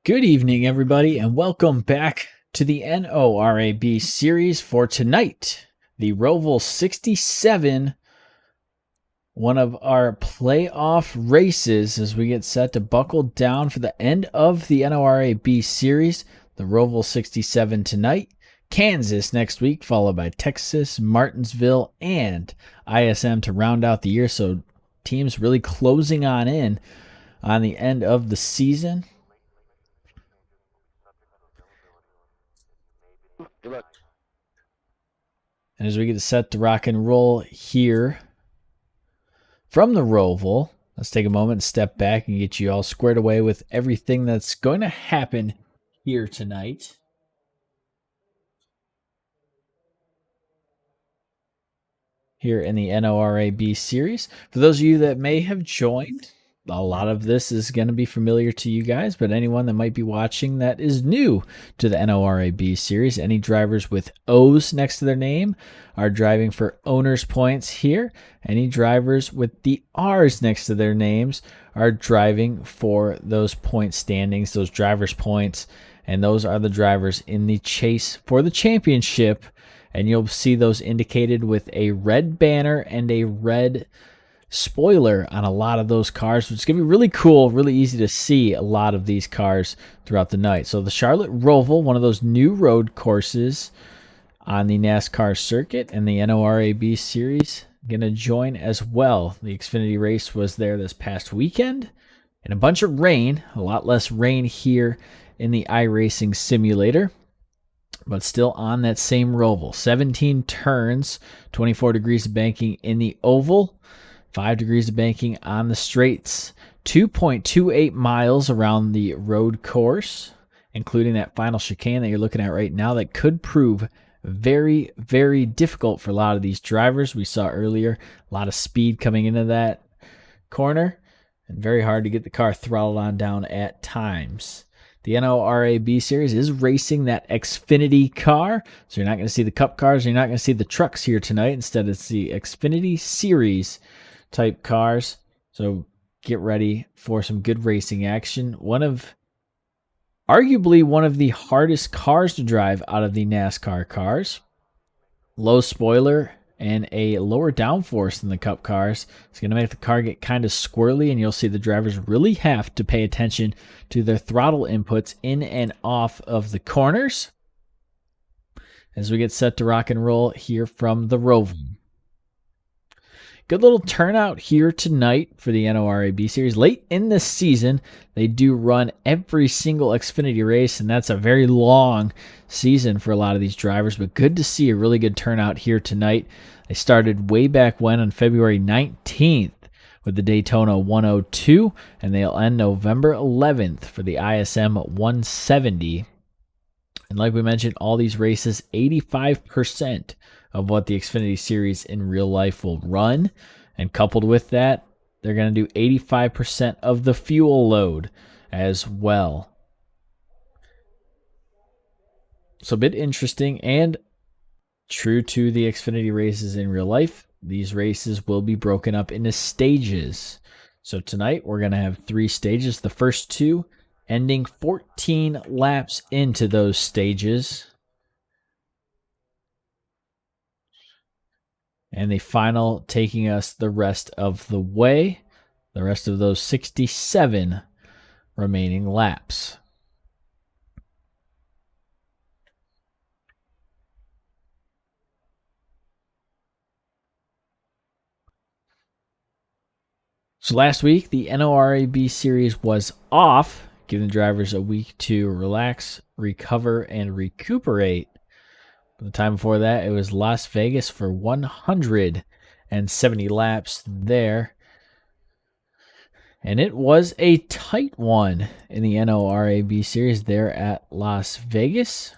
Good evening, everybody, and welcome back to the NORAB series for tonight. The Roval 67, one of our playoff races as we get set to buckle down for the end of the NORAB series. The Roval 67 tonight, Kansas next week, followed by Texas, Martinsville, and ISM to round out the year. So teams really closing in on the end of the season. And as we get set to rock and roll here from the Roval, let's take a moment and step back and get you all squared away with everything that's going to happen here tonight. Here in the NORAB series. For those of you that may have joined, a lot of this is going to be familiar to you guys, but anyone that might be watching that is new to the NORAB series, any drivers with O's next to their name are driving for owner's points here. Any drivers with the R's next to their names are driving for those point standings, those drivers' points, and those are the drivers in the chase for the championship. And you'll see those indicated with a red banner and a red spoiler on a lot of those cars, which is going to be really cool, really easy to see a lot of these cars throughout the night. So the Charlotte Roval, one of those new road courses on the NASCAR circuit and the NORAB series, going to join as well. The Xfinity race was there this past weekend, and a bunch of rain, a lot less rain here in the iRacing simulator, but still on that same Roval. 17 turns, 24 degrees of banking in the oval, 5 degrees of banking on the straights, 2.28 miles around the road course, including that final chicane that you're looking at right now that could prove very, very difficult for a lot of these drivers. We saw earlier a lot of speed coming into that corner and very hard to get the car throttled on down at times. The NORAB series is racing that Xfinity car, so you're not going to see the Cup cars, you're not going to see the trucks here tonight. Instead, it's the Xfinity series type cars, so get ready for some good racing action. Arguably one of the hardest cars to drive out of the NASCAR cars. Low spoiler and a lower downforce than the Cup cars. It's going to make the car get kind of squirrely, and you'll see the drivers really have to pay attention to their throttle inputs in and off of the corners as we get set to rock and roll here from the Roval. Good little turnout here tonight for the NORAB series. Late in the season, they do run every single Xfinity race, and that's a very long season for a lot of these drivers, but good to see a really good turnout here tonight. They started way back when on February 19th with the Daytona 102, and they'll end November 11th for the ISM 170. And like we mentioned, all these races, 85% of what the Xfinity series in real life will run. And coupled with that, they're going to do 85% of the fuel load as well. So a bit interesting and true to the Xfinity races in real life. These races will be broken up into stages. So tonight we're going to have 3 stages. The first 2 ending 14 laps into those stages. And the final taking us the rest of the way, the rest of those 67 remaining laps. So last week, the NORAB series was off, giving the drivers a week to relax, recover, and recuperate. The time before that, it was Las Vegas for 170 laps there. And it was a tight one in the NORAB series there at Las Vegas.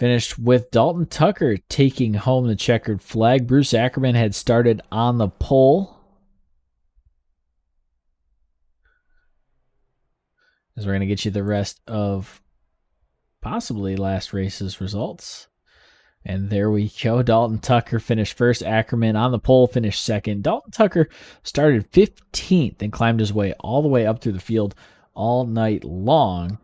Finished with Dalton Tucker taking home the checkered flag. Bruce Ackerman had started on the pole. As we're going to get you the rest of possibly last race's results. And there we go. Dalton Tucker finished first. Ackerman on the pole finished second. Dalton Tucker started 15th and climbed his way all the way up through the field, all night long.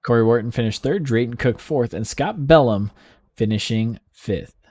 Corey Wharton finished third, Drayton Cook fourth, and Scott Bellum finishing fifth.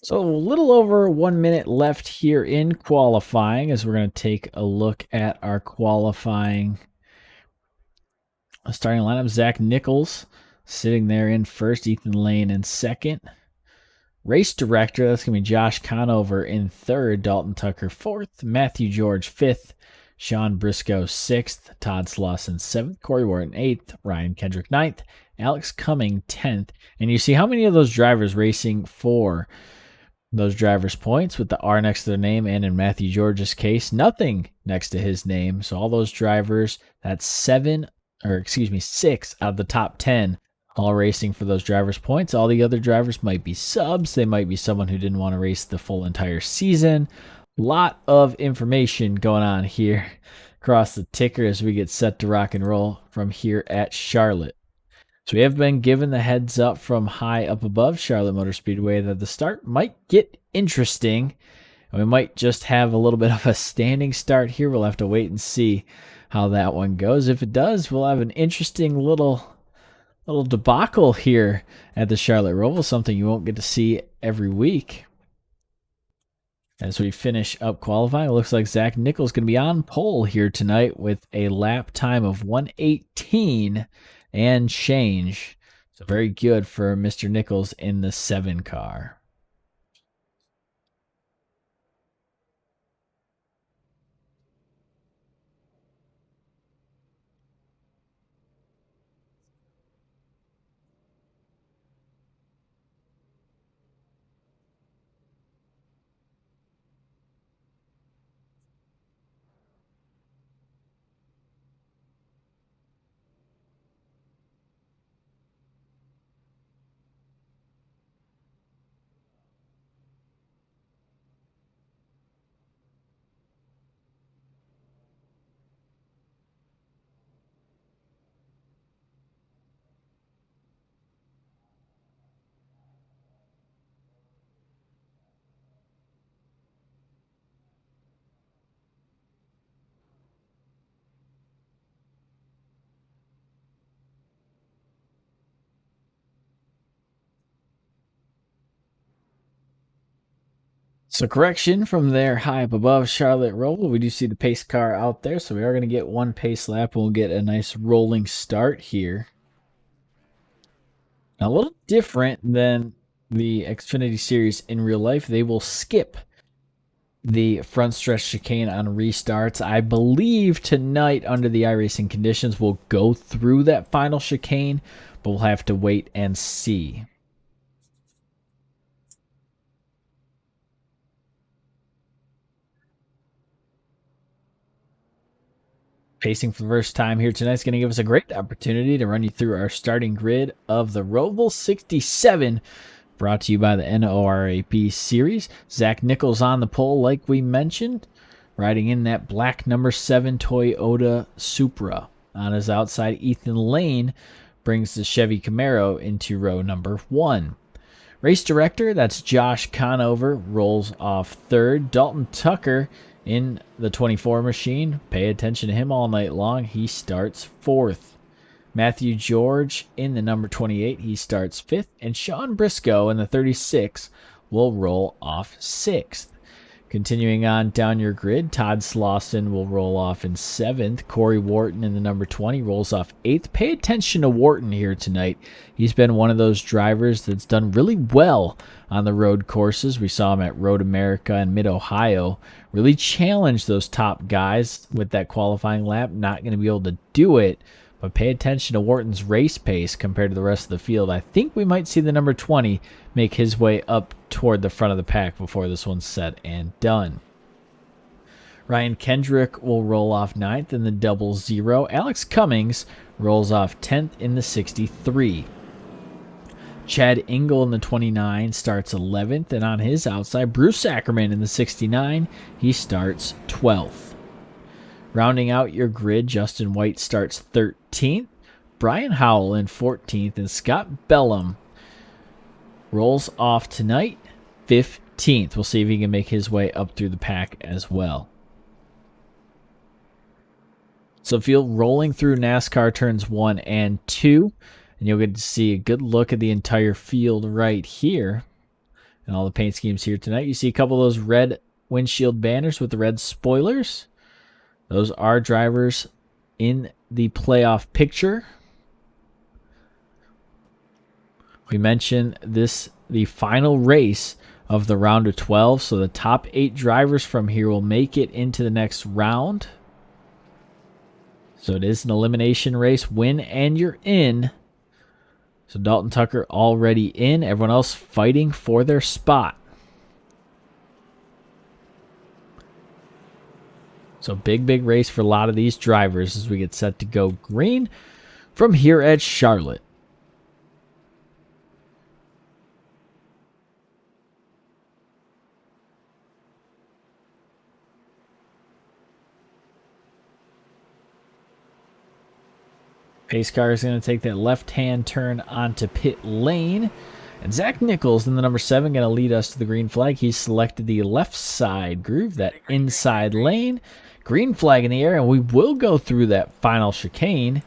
So a little over 1 minute left here in qualifying as we're going to take a look at our qualifying starting lineup. Zach Nichols sitting there in first, Ethan Lane in second. Race director, that's going to be Josh Conover in third, Dalton Tucker fourth, Matthew George fifth, Sean Briscoe sixth, Todd Slauson seventh, Corey Wharton eighth, Ryan Kendrick ninth, Alex Cumming 10th. And you see how many of those drivers racing for those drivers' points with the R next to their name, and in Matthew George's case, nothing next to his name. So all those drivers, that's 6 out of the top 10 all racing for those drivers' points. All the other drivers might be subs. They might be someone who didn't want to race the full entire season. Lot of information going on here across the ticker as we get set to rock and roll from here at Charlotte. So we have been given the heads up from high up above Charlotte Motor Speedway that the start might get interesting. And we might just have a little bit of a standing start here. We'll have to wait and see how that one goes. If it does, we'll have an interesting little debacle here at the Charlotte Roval, something you won't get to see every week. As we finish up qualifying, it looks like Zach Nichols going to be on pole here tonight with a lap time of 1:18 and change. So very good for Mr. Nichols in the 7 car. So correction from there high up above Charlotte Roval. We do see the pace car out there, so we are going to get one pace lap. We'll get a nice rolling start here. Now, a little different than the Xfinity Series in real life. They will skip the front stretch chicane on restarts. I believe tonight, under the iRacing conditions, we'll go through that final chicane, but we'll have to wait and see. Pacing for the first time here tonight is going to give us a great opportunity to run you through our starting grid of the Roval 67, brought to you by the NORA series. Zach Nichols on the pole, like we mentioned, riding in that black number 7 Toyota Supra. On his outside, Ethan Lane brings the Chevy Camaro into row number 1. Race director, that's Josh Conover, rolls off third. Dalton Tucker in the 24 machine. Pay attention to him all night long. He starts fourth. Matthew George in the number 28. He starts fifth. And Sean Briscoe in the 36 will roll off sixth. Continuing on down your grid, Todd Slauson will roll off in 7th. Corey Wharton in the number 20 rolls off 8th. Pay attention to Wharton here tonight. He's been one of those drivers that's done really well on the road courses. We saw him at Road America and Mid-Ohio. Really challenge those top guys with that qualifying lap. Not going to be able to do it, but pay attention to Wharton's race pace compared to the rest of the field. I think we might see the number 20 make his way up toward the front of the pack before this one's said and done. Ryan Kendrick will roll off 9th in the 00. Alex Cummings rolls off 10th in the 63. Chad Ingle in the 29 starts 11th, and on his outside, Bruce Ackerman in the 69, he starts 12th. Rounding out your grid, Justin White starts 13th, Brian Howell in 14th, and Scott Bellum rolls off tonight 15th. We'll see if he can make his way up through the pack as well. So field rolling through NASCAR turns 1 and 2, and you'll get to see a good look at the entire field right here and all the paint schemes here tonight. You see a couple of those red windshield banners with the red spoilers. Those are drivers in the playoff picture. We mentioned this, the final race of the round of 12, so the top 8 drivers from here will make it into the next round. So it is an elimination race, win and you're in. So Dalton Tucker already in, everyone else fighting for their spot. So big race for a lot of these drivers as we get set to go green from here at Charlotte. Pace car is going to take that left-hand turn onto pit lane. And Zach Nichols in the number 7 going to lead us to the green flag. He's selected the left side groove, that inside lane. Green flag in the air, and we will go through that final chicane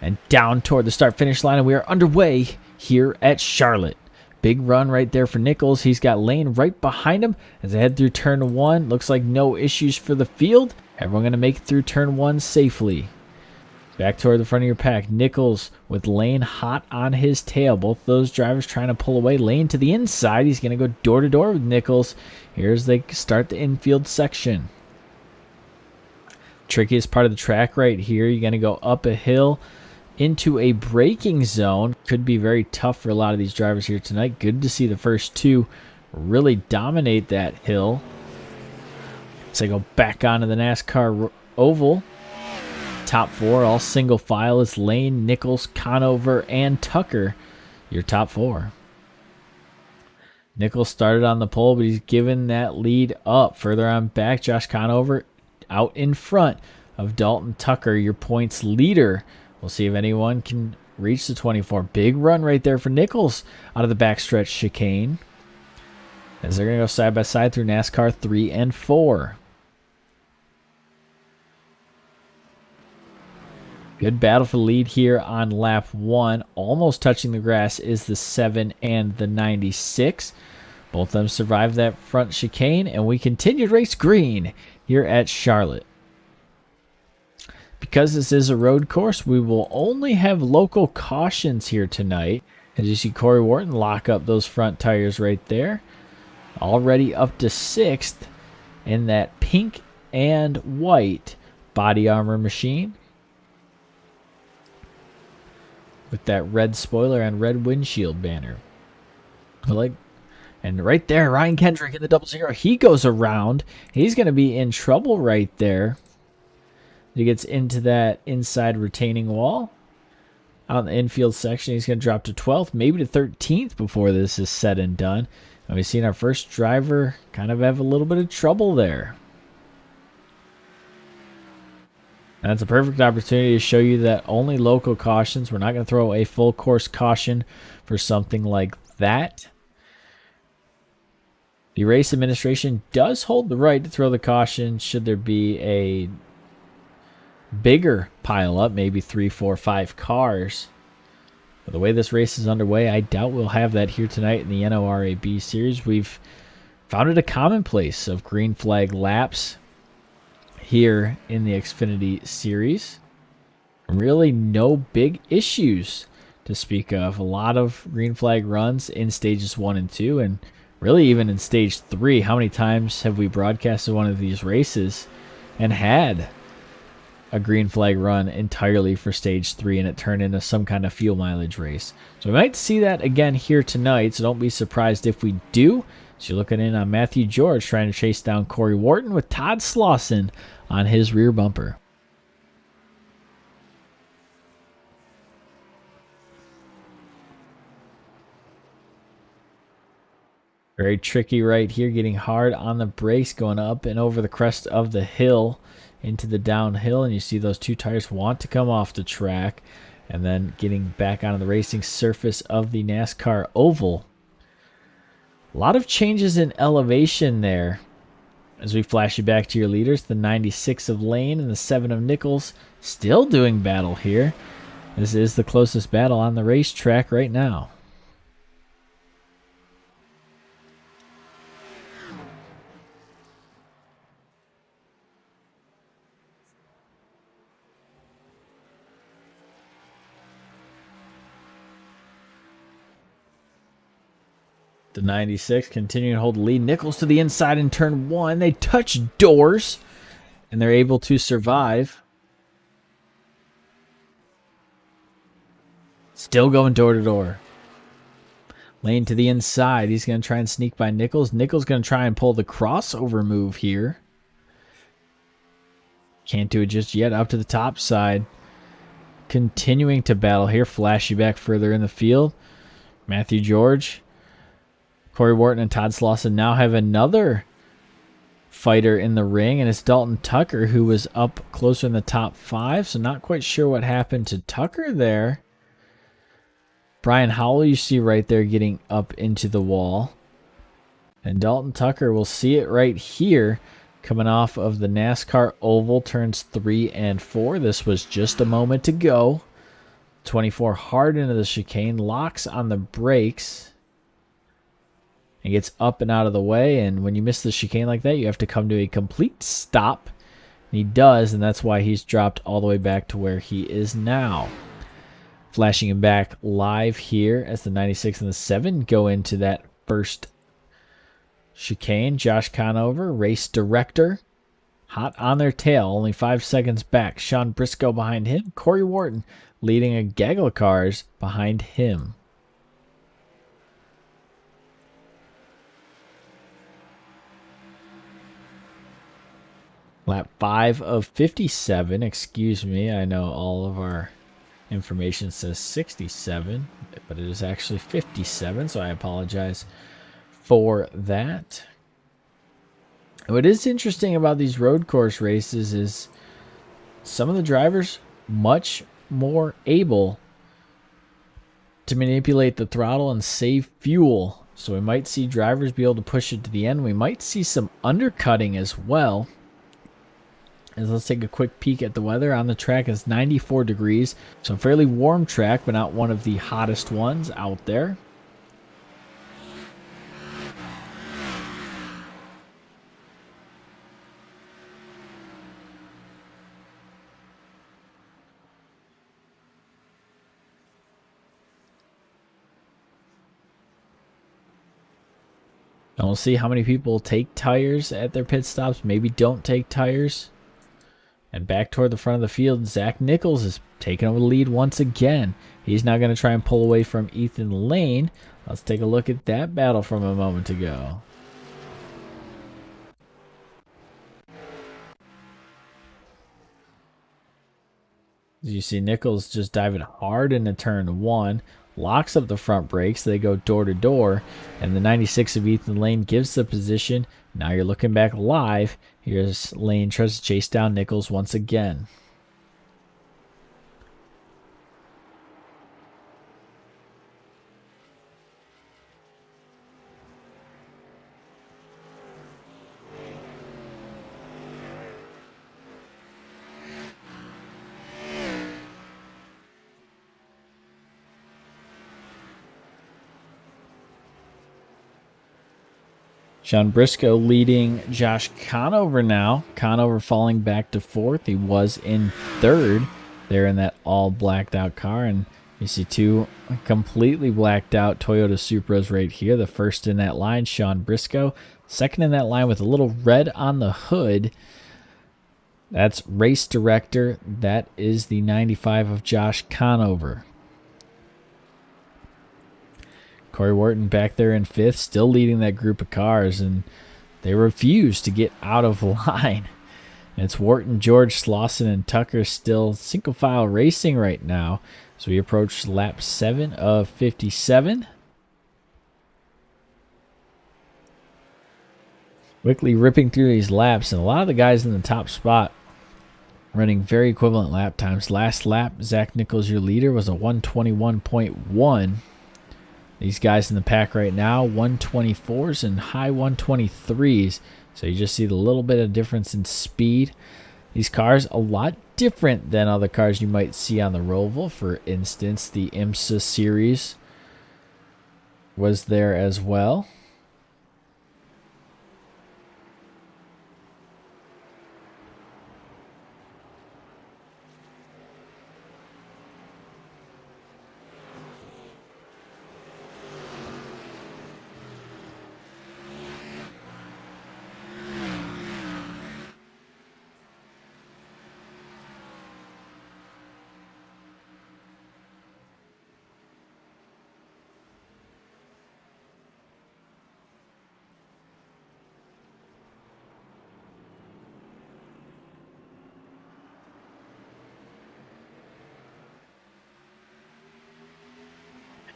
and down toward the start-finish line, and we are underway here at Charlotte. Big run right there for Nichols. He's got lane right behind him as they head through turn 1. Looks like no issues for the field. Everyone going to make it through turn 1 safely. Back toward the front of your pack, Nichols with Lane hot on his tail. Both those drivers trying to pull away. Lane to the inside. He's going to go door to door with Nichols. Here's they start the infield section. Trickiest part of the track right here. You're going to go up a hill into a braking zone. Could be very tough for a lot of these drivers here tonight. Good to see the first 2 really dominate that hill. So go back onto the NASCAR oval. Top 4, all single file is Lane, Nichols, Conover, and Tucker. Your top 4. Nichols started on the pole, but he's given that lead up. Further on back, Josh Conover out in front of Dalton Tucker, your points leader. We'll see if anyone can reach the 24. Big run right there for Nichols out of the backstretch chicane. As they're going to go side by side through NASCAR 3 and 4. Good battle for the lead here on lap 1. Almost touching the grass is the 7 and the 96. Both of them survived that front chicane, and we continue to race green here at Charlotte. Because this is a road course, we will only have local cautions here tonight. As you see Corey Wharton lock up those front tires right there. Already up to 6th in that pink and white body armor machine. With that red spoiler and red windshield banner. And right there, Ryan Kendrick in the 00. He goes around. He's going to be in trouble right there. He gets into that inside retaining wall. Out in the infield section, he's going to drop to 12th, maybe to 13th before this is said and done. And we've seen our first driver kind of have a little bit of trouble there. And that's a perfect opportunity to show you that only local cautions. We're not going to throw a full course caution for something like that. The race administration does hold the right to throw the caution should there be a bigger pile up, maybe 3, 4, 5 cars. But the way this race is underway, I doubt we'll have that here tonight in the NORA B Series. We've found it a commonplace of green flag laps here in the Xfinity Series. Really no big issues to speak of. A lot of green flag runs in stages 1 and 2, and really even in stage 3. How many times have we broadcasted one of these races and had a green flag run entirely for stage 3 and it turned into some kind of fuel mileage race? So we might see that again here tonight, so don't be surprised if we do. So you're looking in on Matthew George trying to chase down Corey Wharton with Todd Slauson on his rear bumper. Very tricky right here, getting hard on the brakes, going up and over the crest of the hill into the downhill, and you see those two tires want to come off the track, and then getting back onto the racing surface of the NASCAR oval. A lot of changes in elevation there. As we flash you back to your leaders, the 96 of Lane and the 7 of Nichols still doing battle here. This is the closest battle on the racetrack right now. The 96 continuing to hold the lead. Nichols to the inside in turn 1. They touch doors, and they're able to survive. Still going door to door. Lane to the inside. He's going to try and sneak by Nichols. Nichols going to try and pull the crossover move here. Can't do it just yet. Up to the top side. Continuing to battle here. Flash you back further in the field. Matthew George, Corey Wharton, and Todd Slauson now have another fighter in the ring, and it's Dalton Tucker, who was up closer in the top 5, so not quite sure what happened to Tucker there. Brian Howell, you see right there, getting up into the wall. And Dalton Tucker, we'll see it right here, coming off of the NASCAR oval, turns 3 and 4. This was just a moment to go. 24 hard into the chicane, locks on the brakes, and gets up and out of the way. And when you miss the chicane like that, you have to come to a complete stop. And he does, and that's why he's dropped all the way back to where he is now. Flashing him back live here as the 96 and the 7 go into that first chicane. Josh Conover, race director, hot on their tail, only 5 seconds back. Sean Briscoe behind him. Corey Wharton leading a gaggle of cars behind him. Lap 5 of 57. Excuse me, I know all of our information says 67, but it is actually 57, so I apologize for that. What is interesting about these road course races is some of the drivers much more able to manipulate the throttle and save fuel. So we might see drivers be able to push it to the end. We might see some undercutting as well. And let's take a quick peek at the weather. On the track is 94 degrees. So a fairly warm track, but not one of the hottest ones out there. And we'll see how many people take tires at their pit stops, maybe don't take tires. And back toward the front of the field, Zach Nichols is taking over the lead once again. He's now going to try and pull away from Ethan Lane. Let's take a look at that battle from a moment ago. As you see, Nichols just diving hard into turn 1. Locks up the front brakes. They go door to door. And the 96 of Ethan Lane gives the position. Now you're looking back live. Here's Lane tries to chase down Nichols once again. Sean Briscoe leading Josh Conover now. Conover falling back to fourth. He was in third there in that all blacked out car. And you see two completely blacked out Toyota Supras right here. The first in that line, Sean Briscoe. Second in that line with a little red on the hood. That's race director. That is the 95 of Josh Conover. Corey Wharton back there in fifth, still leading that group of cars, and they refuse to get out of line. And it's Wharton, George, Slauson, and Tucker still single file racing right now. So we approach lap 7 of 57. Quickly ripping through these laps, and a lot of the guys in the top spot running very equivalent lap times. Last lap, Zach Nichols, your leader, was a 121.1. These guys in the pack right now, 124s and high 123s. So you just see the little bit of difference in speed. These cars a lot different than other cars you might see on the Roval. For instance, the IMSA series was there as well.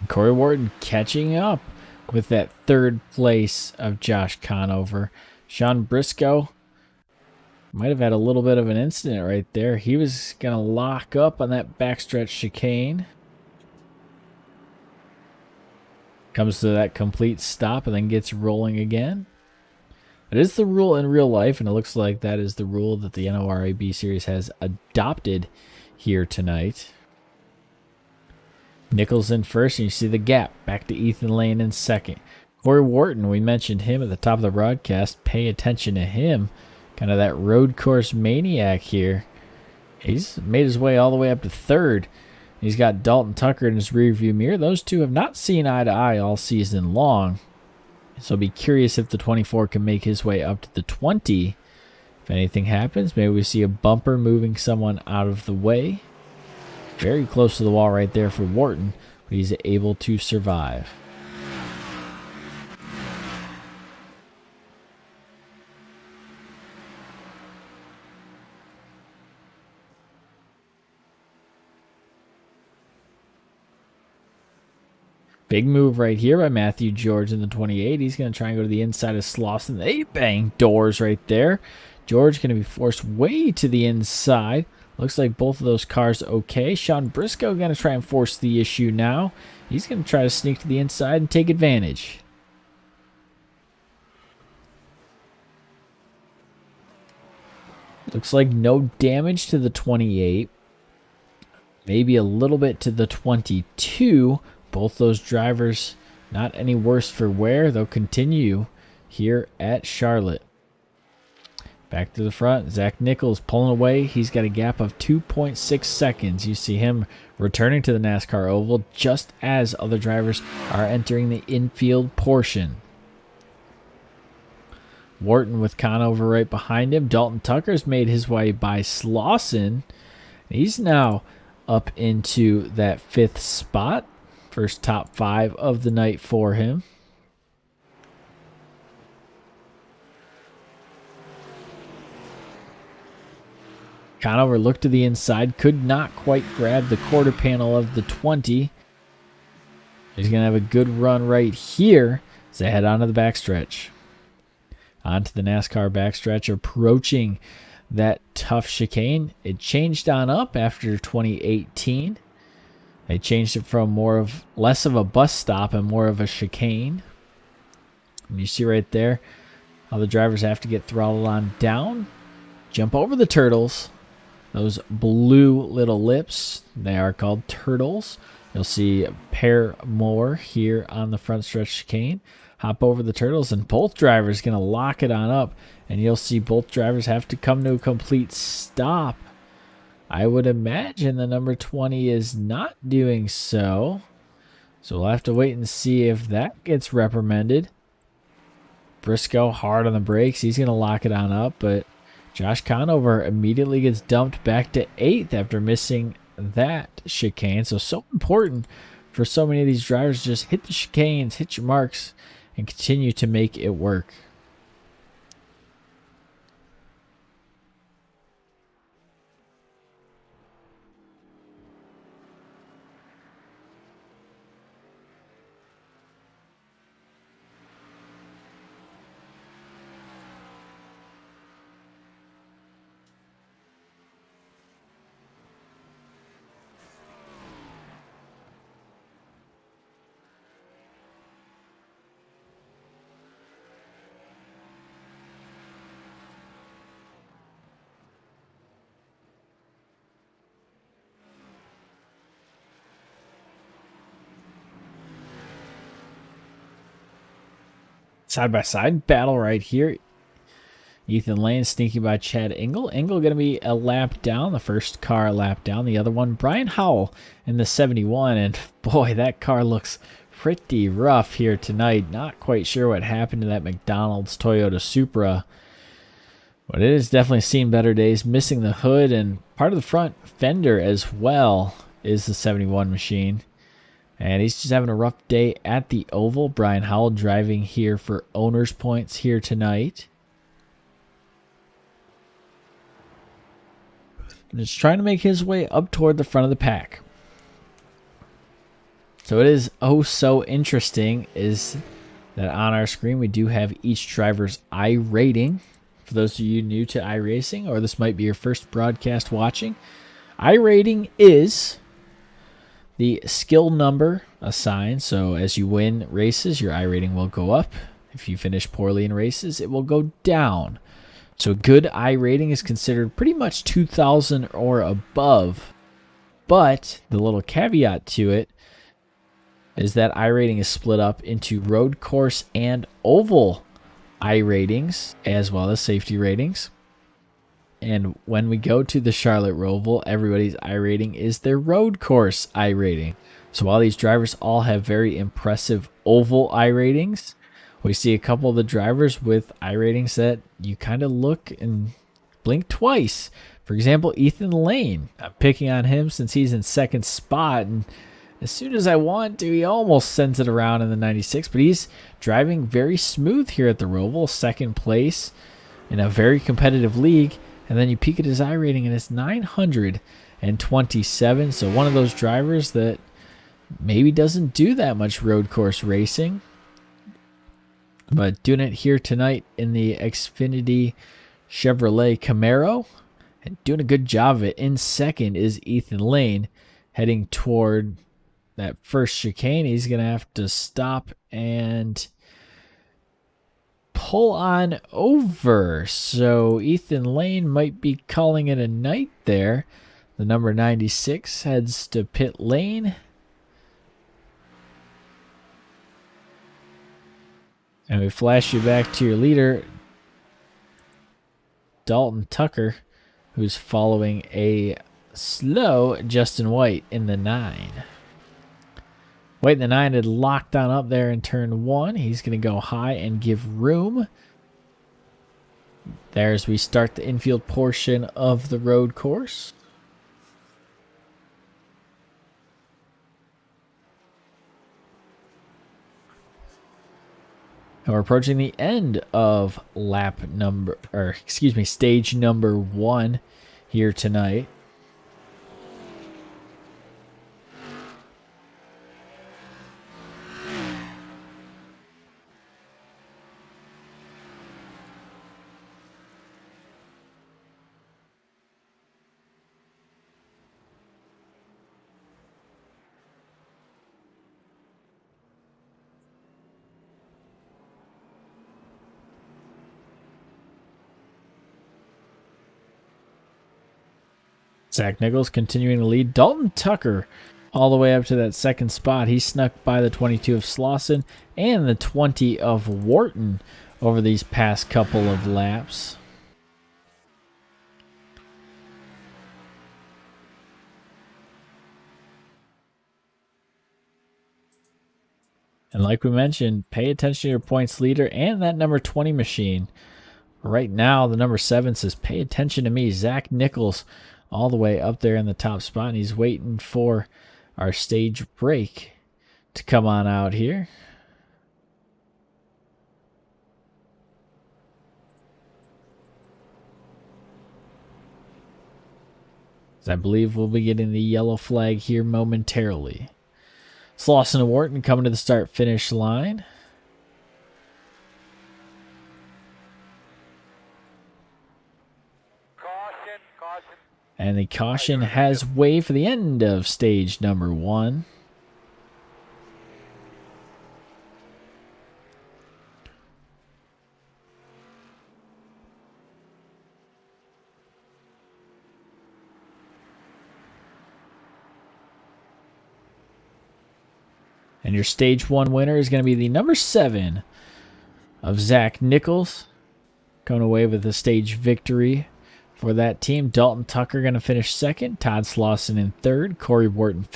Corey Wharton catching up with that third place of Josh Conover. Sean Briscoe might have had a little bit of an incident right there. He was going to lock up on that backstretch chicane. Comes to that complete stop and then gets rolling again. It is the rule in real life, and it looks like that is the rule that the NORA B Series has adopted here tonight. Nichols in first, and you see the gap back to Ethan Lane in second. Corey Wharton, we mentioned him at the top of the broadcast. Pay attention to him. Kind of that road course maniac here. He's made his way all the way up to third. He's got Dalton Tucker in his rearview mirror. Those two have not seen eye to eye all season long. So be curious if the 24 can make his way up to the 20. If anything happens, maybe we see a bumper moving someone out of the way. Very close to the wall right there for Wharton, but he's able to survive. Big move right here by Matthew George in the 28. He's going to try and go to the inside of Slauson. They bang doors right there. George going to be forced way to the inside. Looks like both of those cars okay. Sean Briscoe going to try and force the issue now. He's going to try to sneak to the inside and take advantage. Looks like no damage to the 28. Maybe a little bit to the 22. Both those drivers not any worse for wear. They'll continue here at Charlotte. Back to the front, Zach Nichols pulling away. He's got a gap of 2.6 seconds. You see him returning to the NASCAR oval just as other drivers are entering the infield portion. Wharton with Conover right behind him. Dalton Tucker's made his way by Slauson. He's now up into that 5th spot. First top 5 of the night for him. Conover looked to the inside, could not quite grab the quarter panel of the 20. He's going to have a good run right here as they head onto the backstretch. Onto the NASCAR backstretch, approaching that tough chicane. It changed on up after 2018. They changed it from less of a bus stop and more of a chicane. And you see right there how the drivers have to get throttled on down, jump over the turtles. Those blue little lips, they are called turtles. You'll see a pair more here on the front stretch chicane. hop over the turtles, and both drivers going to lock it on up. And you'll see both drivers have to come to a complete stop. I would imagine the number 20 is not doing so. So we'll have to wait and see if that gets reprimanded. Briscoe hard on the brakes. He's going to lock it on up, but Josh Conover immediately gets dumped back to 8th after missing that chicane. So important for so many of these drivers to just hit the chicanes, hit your marks, and continue to make it work. Side-by-side battle right here. Ethan Lane sneaking by Chad Engel. Engel going to be a lap down. The first car a lap down. The other one, Brian Howell in the 71. And boy, that car looks pretty rough here tonight. Not quite sure what happened to that McDonald's Toyota Supra. But it has definitely seen better days. Missing the hood and part of the front fender as well is the 71 machine. And he's just having a rough day at the oval. Brian Howell driving here for owner's points here tonight. And just trying to make his way up toward the front of the pack. So it is oh so interesting is that on our screen we do have each driver's iRating. For those of you new to iRacing, or this might be your first broadcast watching, iRating is the skill number assigned. So as you win races, your iRating will go up. If you finish poorly in races, it will go down. So good iRating is considered pretty much 2,000 or above. But the little caveat to it is that iRating is split up into road course and oval iRatings, as well as safety ratings. And when we go to the Charlotte Roval, everybody's iRating is their road course iRating. So while these drivers all have very impressive oval iRatings, we see a couple of the drivers with iRatings that you kind of look and blink twice. For example, Ethan Lane. I'm picking on him since he's in second spot, and as soon as I want to, he almost sends it around in the 96, but he's driving very smooth here at the Roval, second place in a very competitive league. And then you peek at his iRating and it's 927. So one of those drivers that maybe doesn't do that much road course racing, but doing it here tonight in the Xfinity Chevrolet Camaro and doing a good job of it. In second is Ethan Lane, heading toward that first chicane. He's going to have to stop and pull on over. So Ethan Lane might be calling it a night there. The number 96 heads to pit lane. And we flash you back to your leader, Dalton Tucker, who's following a slow Justin White in the 9. White in the 9 had locked on up there in turn 1. He's going to go high and give room. There as we start the infield portion of the road course. And we're approaching the end of stage number 1 here tonight. Zach Nichols continuing to lead. Dalton Tucker all the way up to that second spot. He snuck by the 22 of Slauson and the 20 of Wharton over these past couple of laps. And like we mentioned, pay attention to your points leader and that number 20 machine. Right now, the number 7 says, pay attention to me. Zach Nichols all the way up there in the top spot. And he's waiting for our stage break to come on out here. I believe we'll be getting the yellow flag here momentarily. Slauson and Wharton coming to the start-finish line. Caution. And the caution has waved for the end of stage number 1. And your stage 1 winner is going to be the number 7 of Zach Nichols. Coming away with the stage victory for that team. Dalton Tucker going to finish second. Todd Slauson in third. Corey Wharton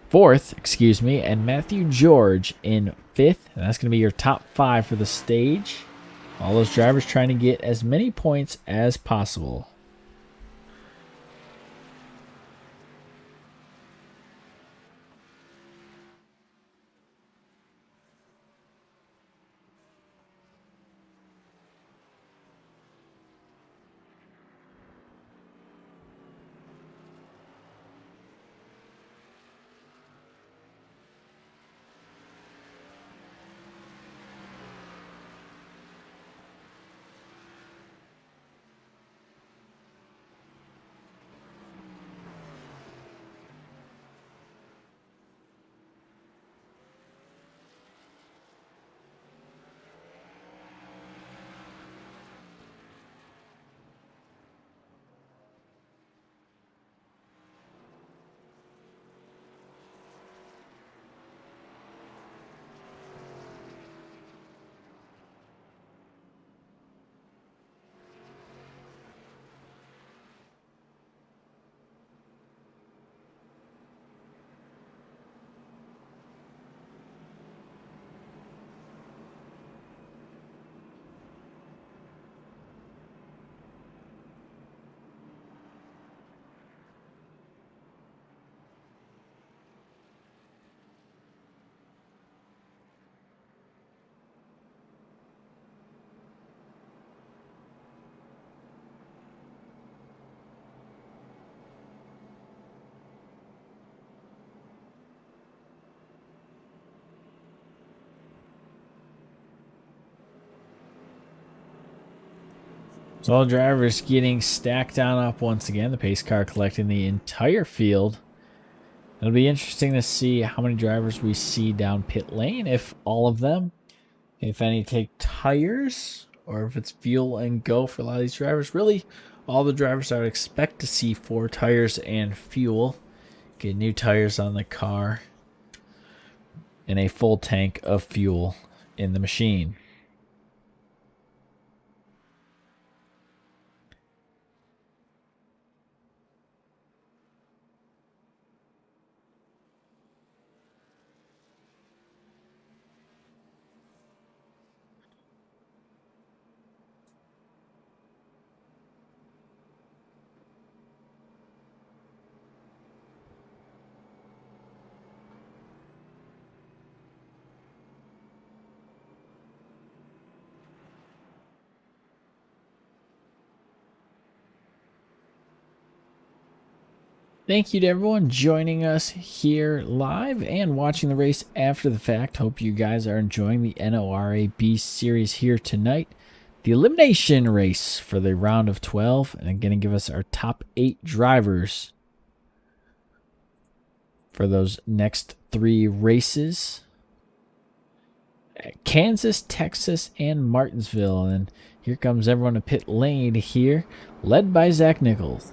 fourth, and Matthew George in fifth. And that's going to be your top 5 for the stage. All those drivers trying to get as many points as possible. So all drivers getting stacked on up once again. The pace car collecting the entire field. It'll be interesting to see how many drivers we see down pit lane, if all of them. If any take tires, or if it's fuel and go for a lot of these drivers. Really, all the drivers I would expect to see 4 tires and fuel. Get new tires on the car. And a full tank of fuel in the machine. Thank you to everyone joining us here live and watching the race after the fact. Hope you guys are enjoying the NORA B Series here tonight. The elimination race for the round of 12. And going to give us our top 8 drivers for those next 3 races. Kansas, Texas, and Martinsville. And here comes everyone to pit lane here, led by Zach Nichols.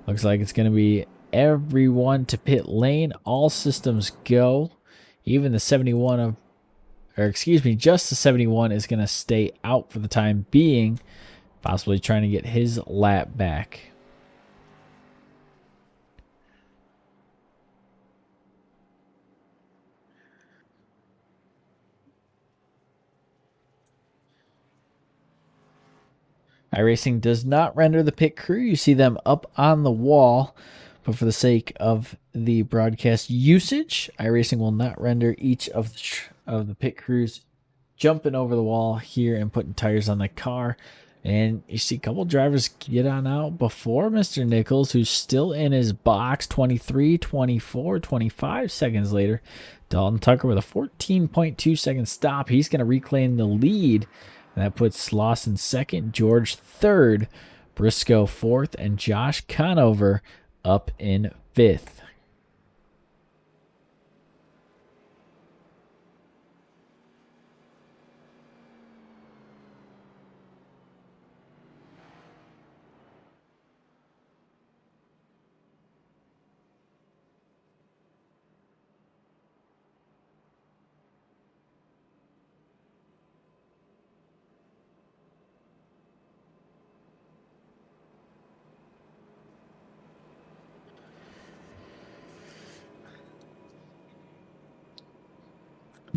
Looks like it's going to be everyone to pit lane. All systems go. Even the 71 of, or excuse me, just the 71 is going to stay out for the time being, possibly trying to get his lap back. iRacing does not render the pit crew. You see them up on the wall, but for the sake of the broadcast usage, iRacing will not render each of the pit crews jumping over the wall here and putting tires on the car. And you see a couple drivers get on out before Mr. Nichols, who's still in his box. 23, 24, 25 seconds later. Dalton Tucker with a 14.2 second stop. He's going to reclaim the lead. And that puts Lawson second, George third, Briscoe fourth, and Josh Conover up in fifth.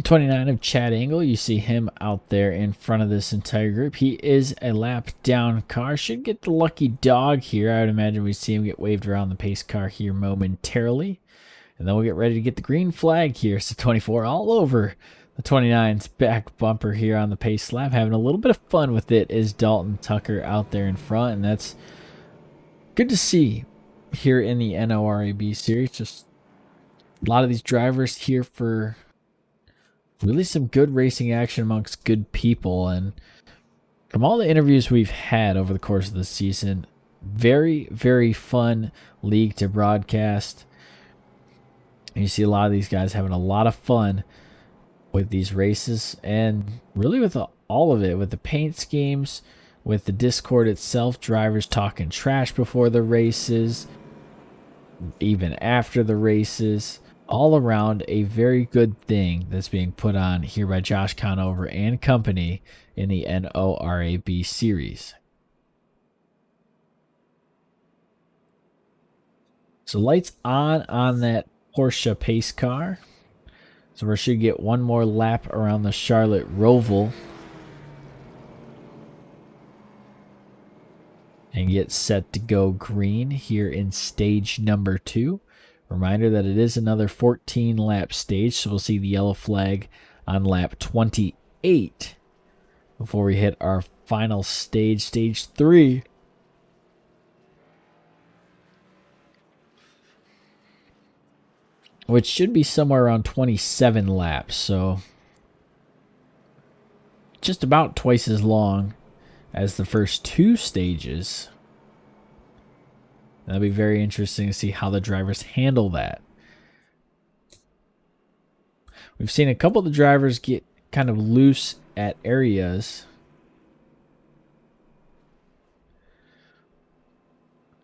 '29 of Chad Angle, you see him out there in front of this entire group. He is a lap down car. Should get the lucky dog here. I would imagine we see him get waved around the pace car here momentarily. And then we'll get ready to get the green flag here. So 24 all over the 29's back bumper here on the pace lap. Having a little bit of fun with it is Dalton Tucker out there in front. And that's good to see here in the NORAB series. Just a lot of these drivers here for really some good racing action amongst good people. And from all the interviews we've had over the course of the season, very, very fun league to broadcast. And you see a lot of these guys having a lot of fun with these races and really with all of it, with the paint schemes, with the Discord itself, drivers talking trash before the races, even after the races. All around a very good thing that's being put on here by Josh Conover and company in the NORAB series. So lights on that Porsche pace car. So we should get one more lap around the Charlotte Roval and get set to go green here in stage number 2. Reminder that it is another 14 lap stage, so we'll see the yellow flag on lap 28 before we hit our final stage, stage 3. Which should be somewhere around 27 laps, so just about twice as long as the first 2 stages. That'll be very interesting to see how the drivers handle that. We've seen a couple of the drivers get kind of loose at areas.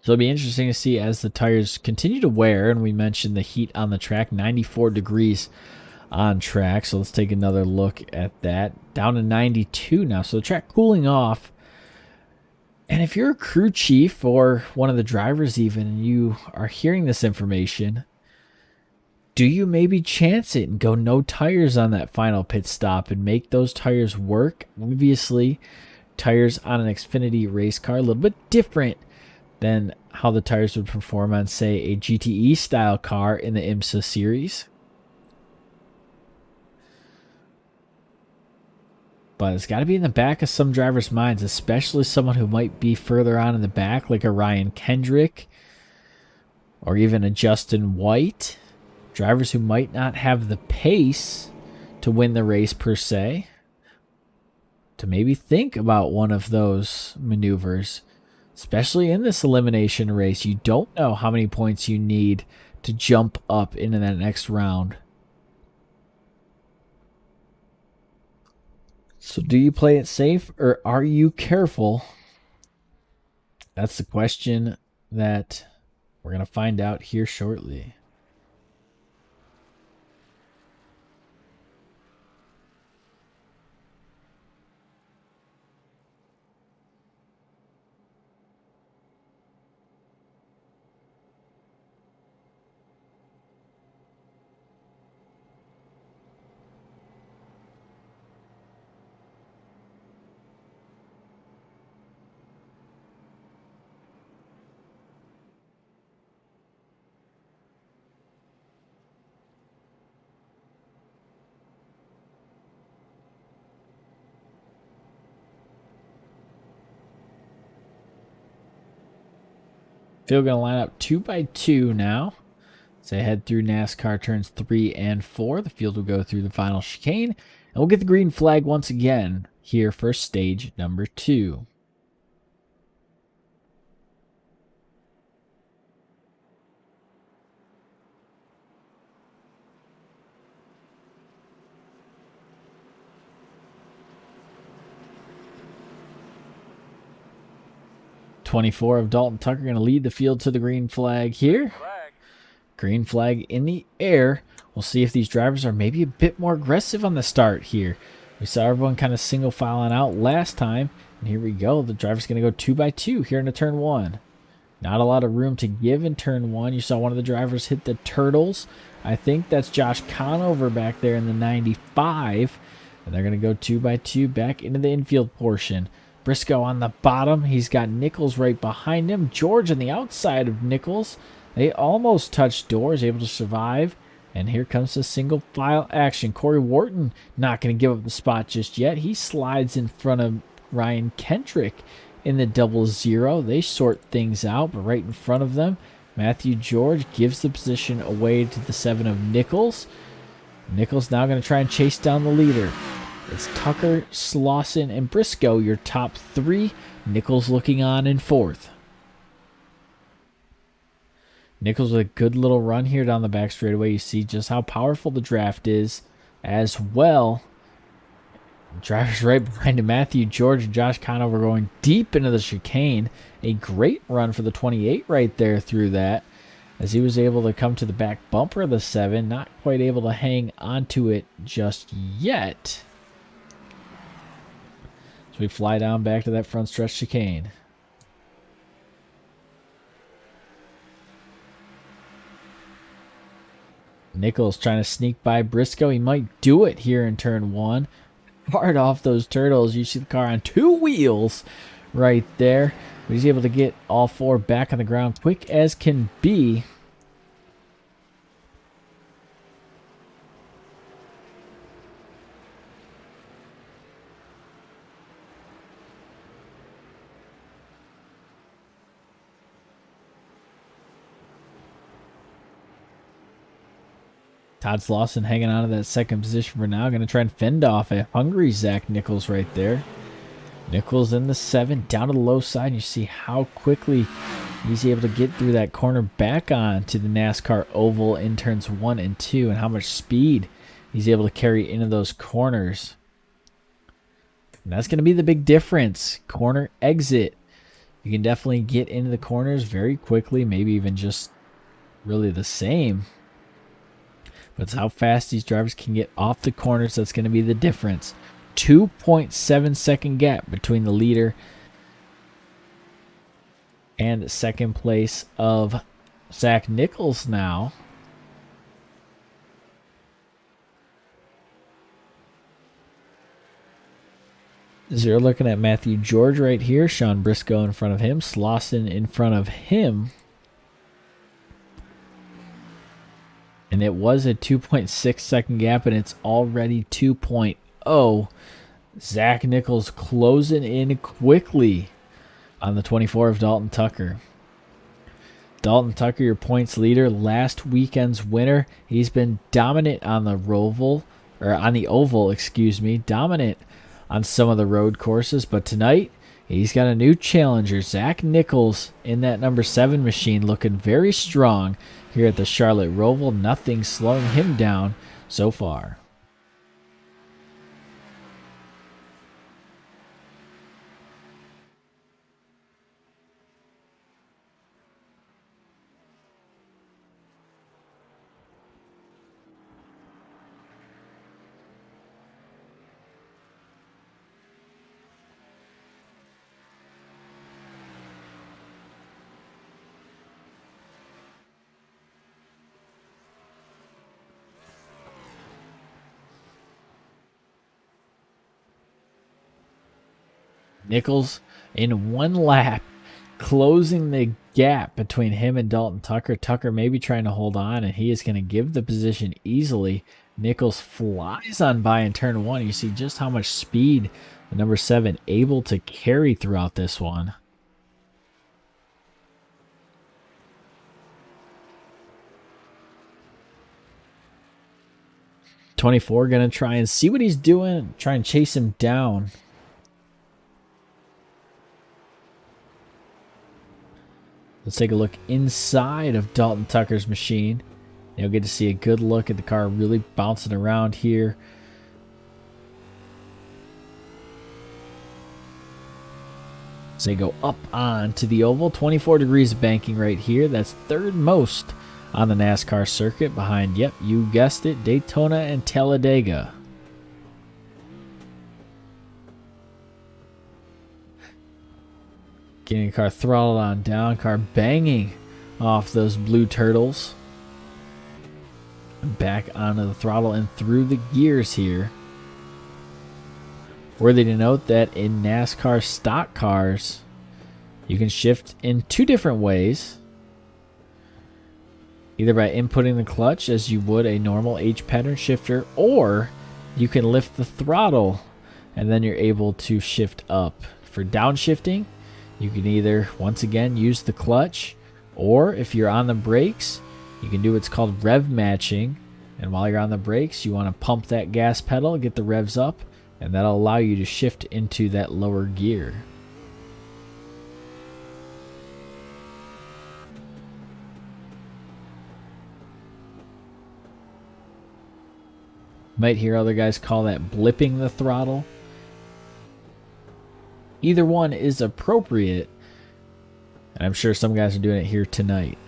So it'll be interesting to see as the tires continue to wear, and we mentioned the heat on the track, 94 degrees on track. So let's take another look at that. Down to 92 now, so the track cooling off. And if you're a crew chief or one of the drivers even, and you are hearing this information, do you maybe chance it and go no tires on that final pit stop and make those tires work? Obviously, tires on an Xfinity race car, a little bit different than how the tires would perform on, say, a GTE style car in the IMSA series. But it's got to be in the back of some drivers' minds, especially someone who might be further on in the back, like a Ryan Kendrick or even a Justin White. Drivers who might not have the pace to win the race per se, to maybe think about one of those maneuvers, especially in this elimination race. You don't know how many points you need to jump up into that next round. So do you play it safe or are you careful? That's the question that We're going to find out here shortly. Field going to line up 2 by 2 now. As they head through NASCAR turns 3 and 4, the field will go through the final chicane, and we'll get the green flag once again here for stage number 2. '24 of Dalton Tucker going to lead the field to the green flag here. Green flag in the air. We'll see if these drivers are maybe a bit more aggressive on the start here. We saw everyone kind of single filing out last time. And here we go. The driver's going to go 2 by 2 here into turn 1. Not a lot of room to give in turn 1. You saw one of the drivers hit the turtles. I think that's Josh Conover back there in the 95. And they're going to go 2 by 2 back into the infield portion. Briscoe on the bottom. He's got Nichols right behind him. George on the outside of Nichols. They almost touched doors, able to survive. And here comes the single file action. Corey Wharton not going to give up the spot just yet. He slides in front of Ryan Kendrick in the 00. They sort things out, but right in front of them, Matthew George gives the position away to the 7 of Nichols. Nichols now going to try and chase down the leader. It's Tucker, Slauson, and Briscoe, your top 3. Nichols looking on in 4th. Nichols with a good little run here down the back straightaway. You see just how powerful the draft is as well. Drivers right behind him, Matthew George and Josh Conover going deep into the chicane. A great run for the 28 right there through that, as he was able to come to the back bumper of the 7. Not quite able to hang onto it just yet. So we fly down back to that front stretch chicane. Nichols trying to sneak by Briscoe. He might do it here in turn 1. Hard off those turtles. You see the car on 2 wheels right there. But he's able to get all 4 back on the ground quick as can be. Todd Slauson hanging on to that second position for now. Going to try and fend off a hungry Zach Nichols right there. Nichols in the 7, down to the low side. And you see how quickly he's able to get through that corner back on to the NASCAR oval in turns 1 and 2. And how much speed he's able to carry into those corners. And that's going to be the big difference. Corner exit. You can definitely get into the corners very quickly. Maybe even just really the same. But it's how fast these drivers can get off the corners that's going to be the difference. 2.7 second gap between the leader and second place of Zach Nichols now. As you're looking at Matthew George right here, Sean Briscoe in front of him, Slauson in front of him. And it was a 2.6 second gap, and it's already 2.0. Zach Nichols closing in quickly on the 24 of Dalton Tucker. Dalton Tucker, your points leader, last weekend's winner. He's been dominant on the Roval, or on the oval, excuse me, dominant on some of the road courses, but tonight he's got a new challenger, Zach Nichols, in that number 7 machine, looking very strong here at the Charlotte Roval. Nothing slowing him down so far. Nichols in one lap, closing the gap between him and Dalton Tucker. Tucker may be trying to hold on, and he is going to give the position easily. Nichols flies on by in turn one. You see just how much speed the number 7 able to carry throughout this one. '24 going to try and see what he's doing, try and chase him down. Let's take a look inside of Dalton Tucker's machine. You'll get to see a good look at the car really bouncing around here. As they go up on to the oval, 24 degrees of banking right here. That's third most on the NASCAR circuit behind, yep, you guessed it, Daytona and Talladega. Getting the car throttled on down, car banging off those blue turtles. Back onto the throttle and through the gears here. Worthy to note that in NASCAR stock cars, you can shift in two different ways. Either by inputting the clutch as you would a normal H-pattern shifter, or you can lift the throttle and then you're able to shift up. For downshifting, you can either, once again, use the clutch, or if you're on the brakes, you can do what's called rev matching. And while you're on the brakes, you want to pump that gas pedal, get the revs up, and that'll allow you to shift into that lower gear. Might hear other guys call that blipping the throttle. Either one is appropriate, and I'm sure some guys are doing it here tonight.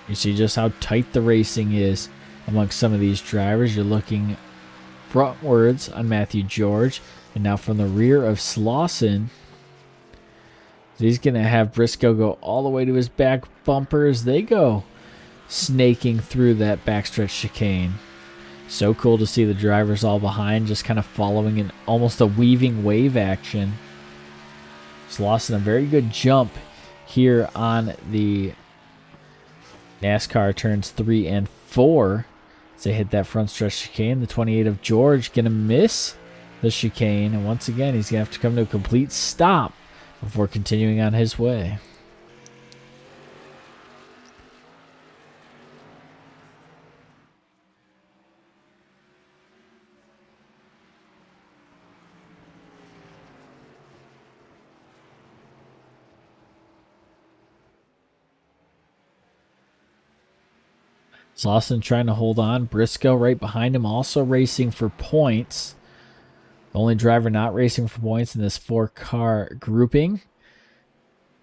You see just how tight the racing is amongst some of these drivers. You're looking frontwards on Matthew George, and now from the rear of Slauson. He's going to have Briscoe go all the way to his back bumper as they go snaking through that backstretch chicane. So cool to see the drivers all behind, just kind of following in almost a weaving wave action. Slauson, a very good jump here on the NASCAR turns 3 and 4. As they hit that front stretch chicane, the 28 of George going to miss the chicane. And once again, he's going to have to come to a complete stop before continuing on his way. Slauson trying to hold on. Briscoe right behind him, also racing for points. The only driver not racing for points in this 4-car grouping.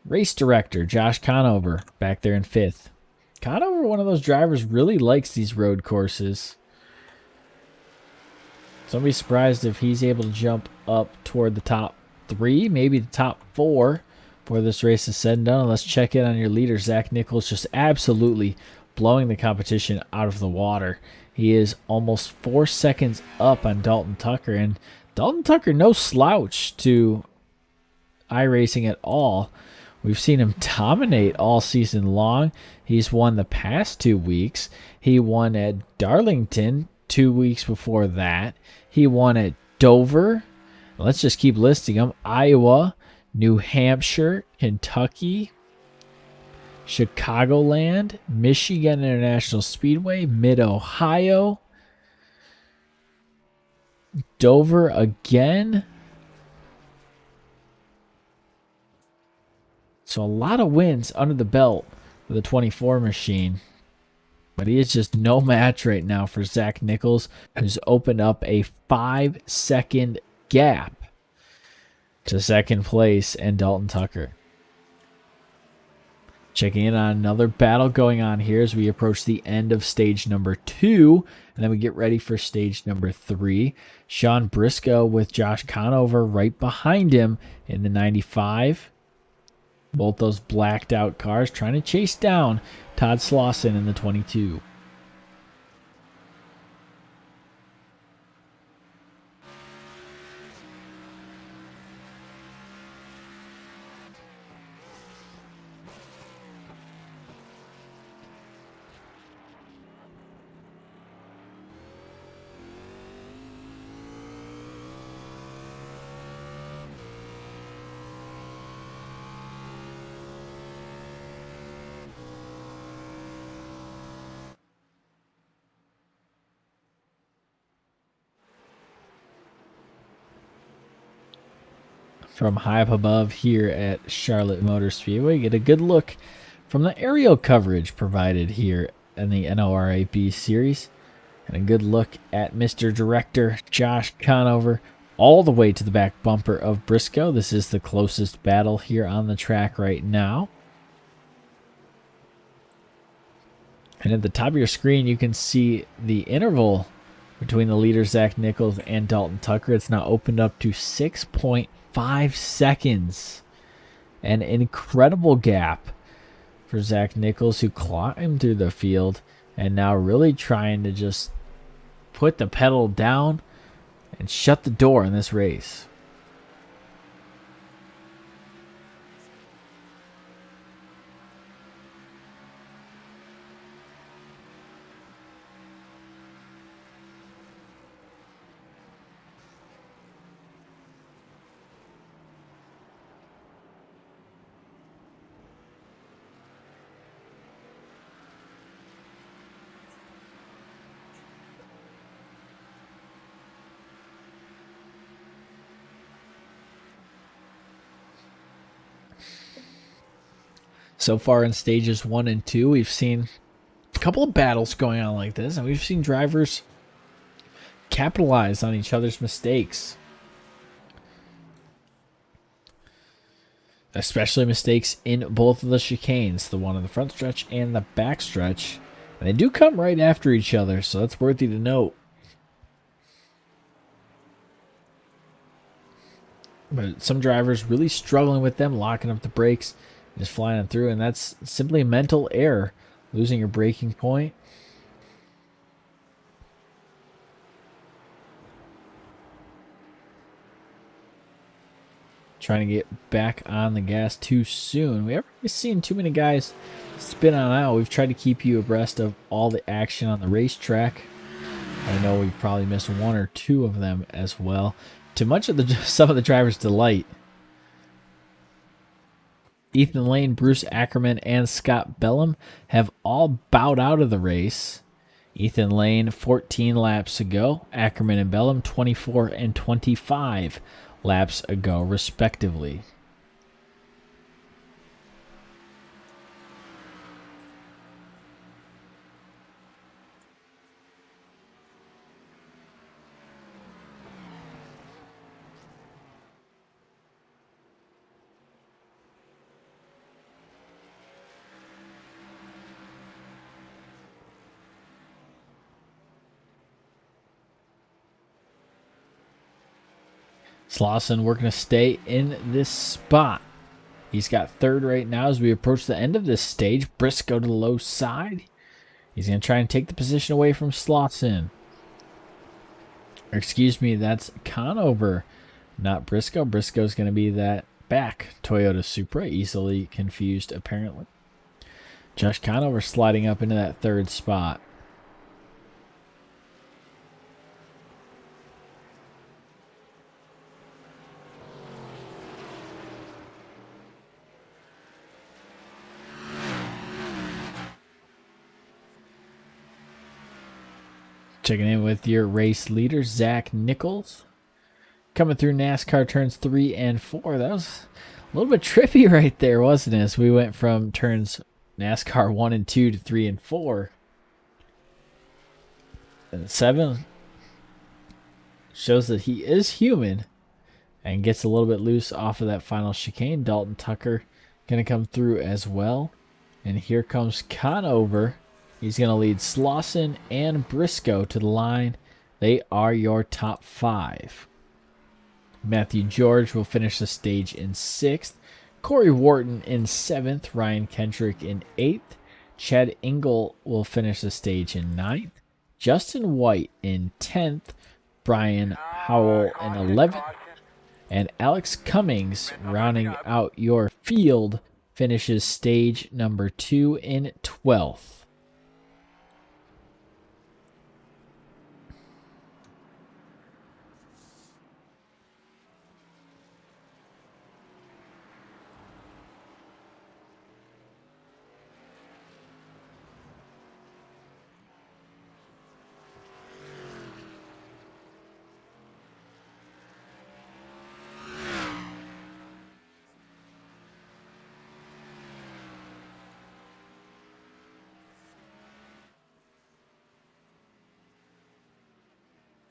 Race director Josh Conover back there in 5th. Conover, one of those drivers, really likes these road courses. So don't be surprised if he's able to jump up toward the top 3, maybe the top 4 before this race is said and done. Let's check in on your leader, Zach Nichols, just absolutely blowing the competition out of the water. He is almost 4 seconds up on Dalton Tucker, and Dalton Tucker no slouch to iRacing at all. We've seen him dominate all season long. He's won the past 2 weeks. He won at Darlington 2 weeks before that. He won at Dover. Let's just keep listing them. Iowa, New Hampshire, Kentucky, Chicagoland, Michigan International Speedway, Mid-Ohio, Dover again. So a lot of wins under the belt for the 24 machine. But he is just no match right now for Zach Nichols, who's opened up a 5-second gap to second place and Dalton Tucker. Checking in on another battle going on here as we approach the end of stage number 2. And then we get ready for stage number 3. Sean Briscoe with Josh Conover right behind him in the 95. Both those blacked out cars trying to chase down Todd Slauson in the 22. From high up above here at Charlotte Motor Speedway, get a good look from the aerial coverage provided here in the NORA B Series. And a good look at Mr. Director Josh Conover all the way to the back bumper of Briscoe. This is the closest battle here on the track right now. And at the top of your screen, you can see the interval between the leader, Zach Nichols, and Dalton Tucker. It's now opened up to 6.5 seconds. An incredible gap for Zach Nichols, who climbed through the field and now really trying to just put the pedal down and shut the door in this race. So far in stages 1 and 2, we've seen a couple of battles going on like this, and we've seen drivers capitalize on each other's mistakes. Especially mistakes in both of the chicanes, the one on the front stretch and the back stretch. And they do come right after each other, so that's worthy to note. But some drivers really struggling with them, locking up the brakes, just flying them through, and that's simply mental error, losing your braking point. Trying to get back on the gas too soon. We haven't seen too many guys spin on out. We've tried to keep you abreast of all the action on the racetrack. I know we've probably missed one or two of them as well, to much of some of the drivers' delight. Ethan Lane, Bruce Ackerman, and Scott Bellum have all bowed out of the race. Ethan Lane, 14 laps ago. Ackerman and Bellum, 24 and 25 laps ago, respectively. Slauson working to stay in this spot. He's got third right now as we approach the end of this stage. Briscoe to the low side. He's going to try and take the position away from Slauson. Or excuse me, that's Conover, not Briscoe. Briscoe's going to be that back Toyota Supra. Easily confused, apparently. Josh Conover sliding up into that third spot. Checking in with your race leader, Zach Nichols. Coming through NASCAR turns 3 and 4. That was a little bit trippy right there, wasn't it? As we went from turns NASCAR 1 and 2 to 3 and 4. And 7 shows that he is human and gets a little bit loose off of that final chicane. Dalton Tucker going to come through as well. And here comes Conover. He's going to lead Slauson and Briscoe to the line. They are your top 5. Matthew George will finish the stage in 6th. Corey Wharton in 7th, Ryan Kendrick in 8th. Chad Engel will finish the stage in 9th. Justin White in 10th. Brian Howell in 11th. And Alex Cummings, rounding out your field, finishes stage number 2 in 12th.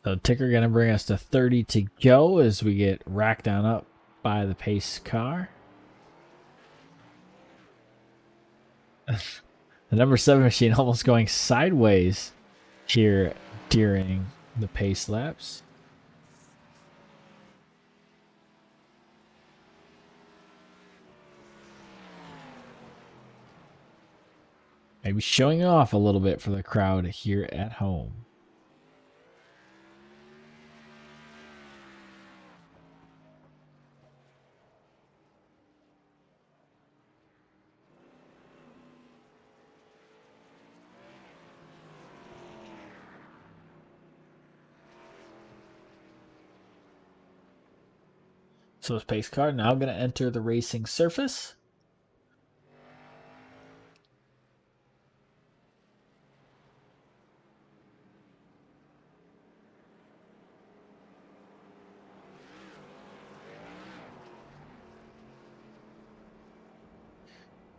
So ticker going to bring us to 30 to go as we get racked on up by the pace car. The number 7 machine almost going sideways here during the pace laps. Maybe showing off a little bit for the crowd here at home. So this pace car now going to enter the racing surface.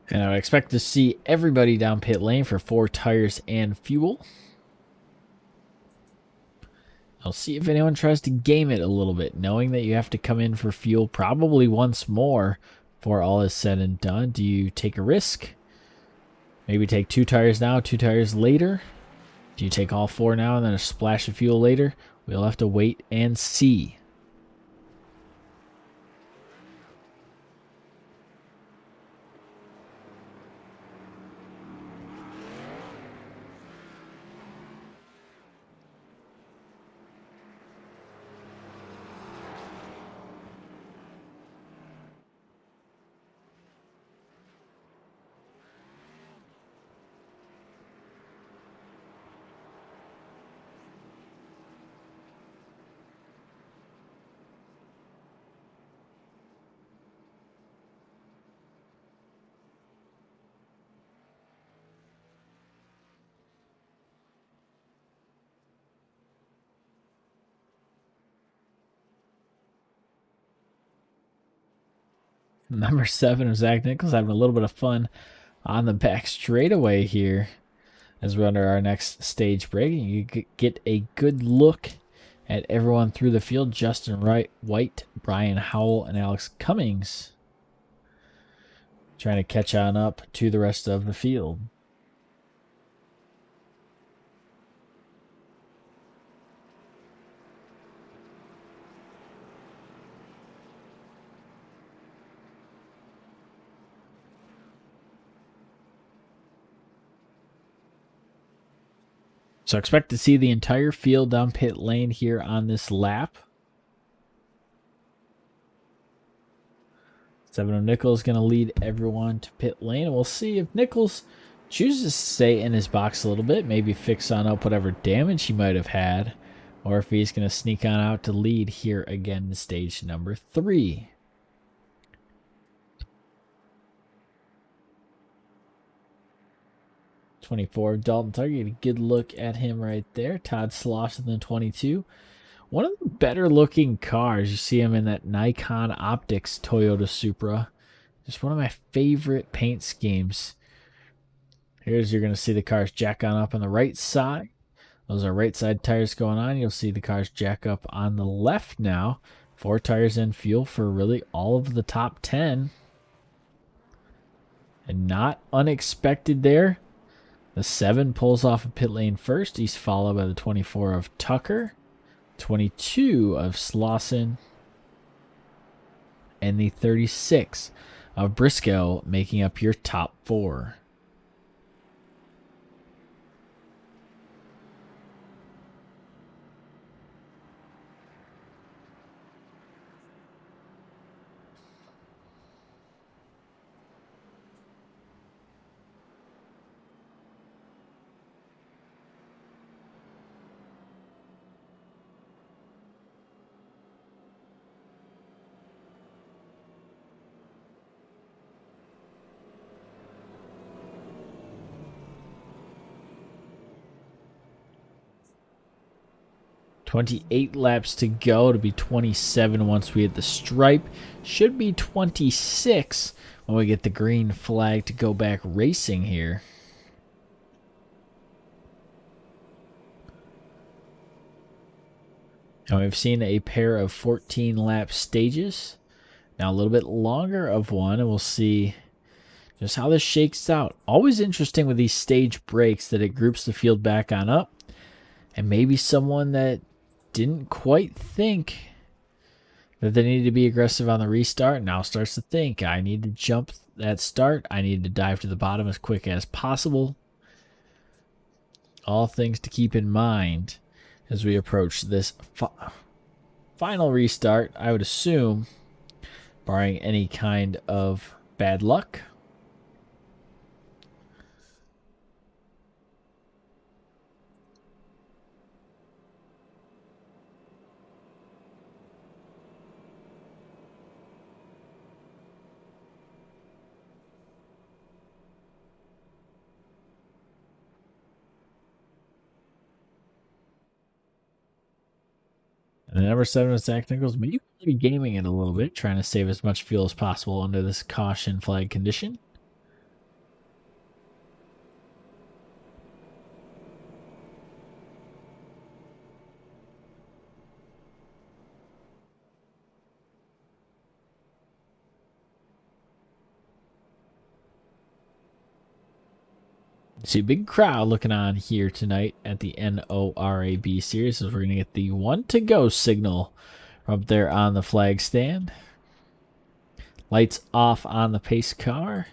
And I would expect to see everybody down pit lane for 4 tires and fuel. I'll see if anyone tries to game it a little bit, knowing that you have to come in for fuel probably once more before all is said and done. Do you take a risk? Maybe take 2 tires now, 2 tires later? Do you take all 4 now and then a splash of fuel later? We'll have to wait and see. Number 7 of Zach Nichols having a little bit of fun on the back straightaway here as we're under our next stage break. And you get a good look at everyone through the field. Justin White, Brian Howell, and Alex Cummings trying to catch on up to the rest of the field. So expect to see the entire field down pit lane here on this lap. 7 of Nichols going to lead everyone to pit lane. And we'll see if Nichols chooses to stay in his box a little bit. Maybe fix on up whatever damage he might have had. Or if he's going to sneak on out to lead here again in stage number 3. '24 Dalton Target, a good look at him right there. Todd Slauson in 22. One of the better looking cars. You see him in that Nikon Optics Toyota Supra. Just one of my favorite paint schemes. Here's, you're going to see the cars jack on up on the right side. Those are right side tires going on. You'll see the cars jack up on the left now. 4 tires and fuel for really all of the top 10. And not unexpected there. The 7 pulls off of pit lane first. He's followed by the 24 of Tucker, 22 of Slauson, and the 36 of Briscoe making up your top 4. "28 laps to go to be 27 once we hit the stripe. Should be 26 when we get the green flag to go back racing here." And we've seen a pair of 14-lap stages. Now a little bit longer of one, and we'll see just how this shakes out. Always interesting with these stage breaks that it groups the field back on up. And maybe someone that didn't quite think that they needed to be aggressive on the restart now starts to think, I need to jump that start. I need to dive to the bottom as quick as possible. All things to keep in mind as we approach this final restart, I would assume, barring any kind of bad luck. And number 7 is Zach Nichols. Maybe gaming it a little bit, trying to save as much fuel as possible under this caution flag condition. See a big crowd looking on here tonight at the NORA series as we're going to get the 1 to go signal up there on the flag stand. Lights off on the pace car.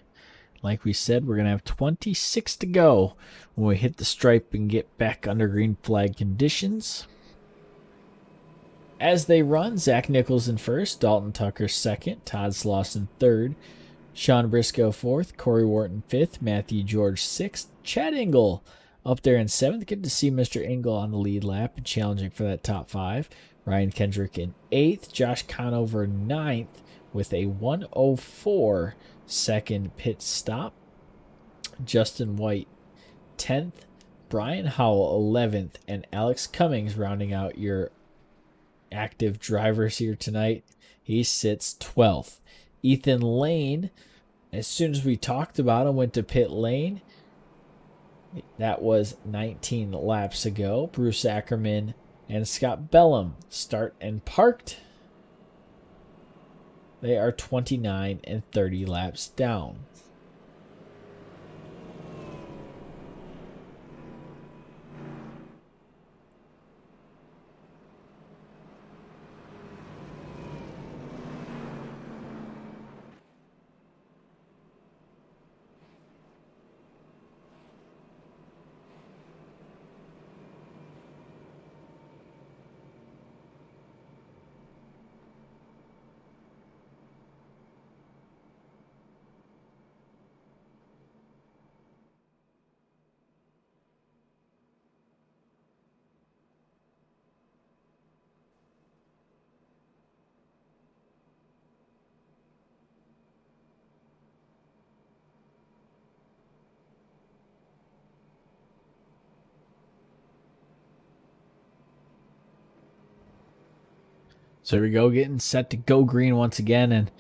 Like we said, we're going to have 26 to go when we hit the stripe and get back under green flag conditions. As they run, Zach Nichols in first, Dalton Tucker second, Todd Slauson third, Sean Briscoe fourth, Corey Wharton fifth, Matthew George sixth, Chad Engel up there in seventh. Good to see Mr. Engel on the lead lap and challenging for that top 5. Ryan Kendrick in 8th, Josh Conover 9th with a 1:04 second pit stop. Justin White 10th, Brian Howell 11th, and Alex Cummings rounding out your active drivers here tonight. He sits 12th. Ethan Lane, as soon as we talked about him, went to pit lane. That was 19 laps ago. Bruce Ackerman and Scott Bellum start and parked. They are 29 and 30 laps down. So here we go, getting set to go green once again, and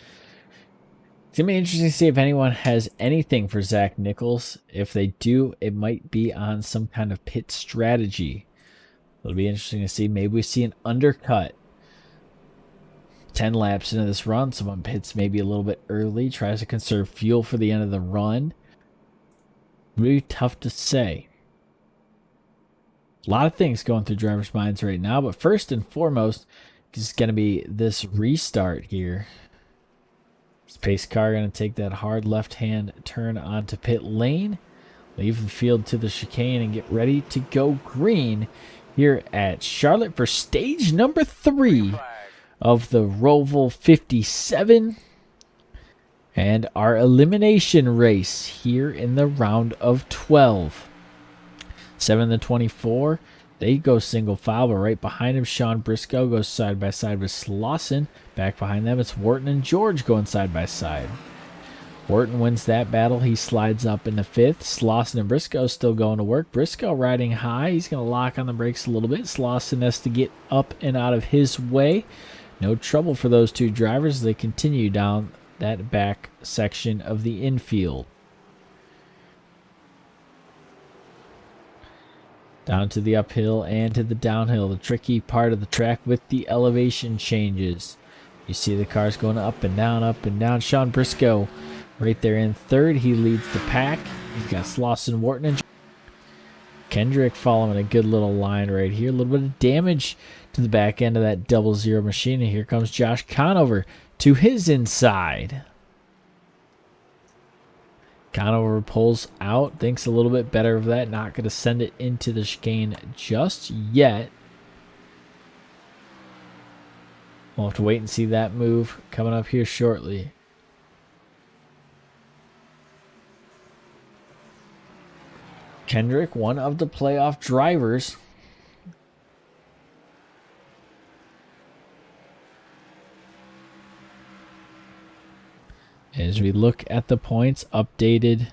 it's going to be interesting to see if anyone has anything for Zach Nichols. If they do, it might be on some kind of pit strategy. It'll be interesting to see. Maybe we see an undercut. 10 laps into this run, someone pits maybe a little bit early, tries to conserve fuel for the end of the run. Really tough to say. A lot of things going through drivers' minds right now, but first and foremost, it's going to be this restart here. This pace car going to take that hard left-hand turn onto pit lane. Leave the field to the chicane and get ready to go green here at Charlotte for stage number 3 of the Roval 57 and our elimination race here in the round of 12. 7 to 24, they go single file, but right behind him, Sean Briscoe goes side by side with Slauson. Back behind them, it's Wharton and George going side by side. Wharton wins that battle. He slides up in the 5th. Slauson and Briscoe still going to work. Briscoe riding high. He's going to lock on the brakes a little bit. Slauson has to get up and out of his way. No trouble for those two drivers as they continue down that back section of the infield. Down to the uphill and to the downhill. The tricky part of the track with the elevation changes. You see the cars going up and down, up and down. Sean Briscoe right there in 3rd. He leads the pack. He's got Slauson, Wharton, and Kendrick following a good little line right here. A little bit of damage to the back end of that 00 machine. And here comes Josh Conover to his inside. Conover pulls out. Thinks a little bit better of that. Not going to send it into the chicane just yet. We'll have to wait and see that move coming up here shortly. Kendrick, one of the playoff drivers. As we look at the points updated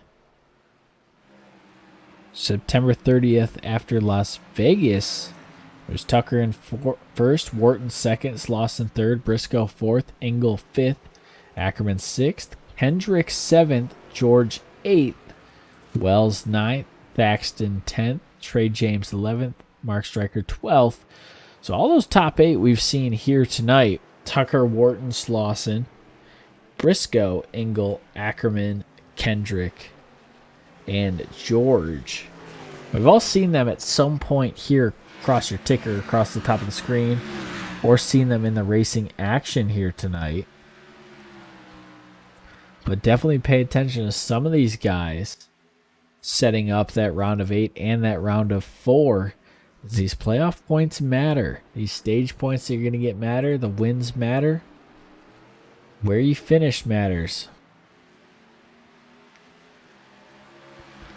September 30th after Las Vegas, there's Tucker in 1st, Wharton 2nd, Slauson 3rd, Briscoe 4th, Engel 5th, Ackerman 6th, Kendrick 7th, George 8th, Wells 9th, Thaxton 10th, Trey James 11th, Mark Stryker 12th. So all those top 8 we've seen here tonight: Tucker, Wharton, Slauson, Briscoe, Engel, Ackerman, Kendrick, and George. We've all seen them at some point here across your ticker, across the top of the screen, or seen them in the racing action here tonight. But definitely pay attention to some of these guys setting up that round of 8 and that round of 4. These playoff points matter. These stage points that you're going to get matter. The wins matter. Where you finish matters.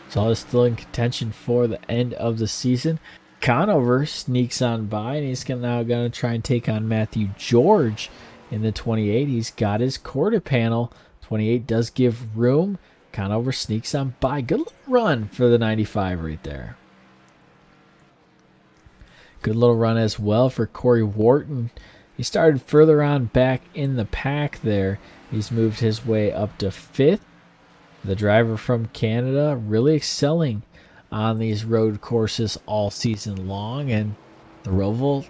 So all is still in contention for the end of the season. Conover sneaks on by, and he's now going to try and take on Matthew George in the 28. He's got his quarter panel. 28 does give room. Conover sneaks on by. Good little run for the 95 right there. Good little run as well for Corey Wharton. He started further on back in the pack there. He's moved his way up to 5th. The driver from Canada really excelling on these road courses all season long, and the Roval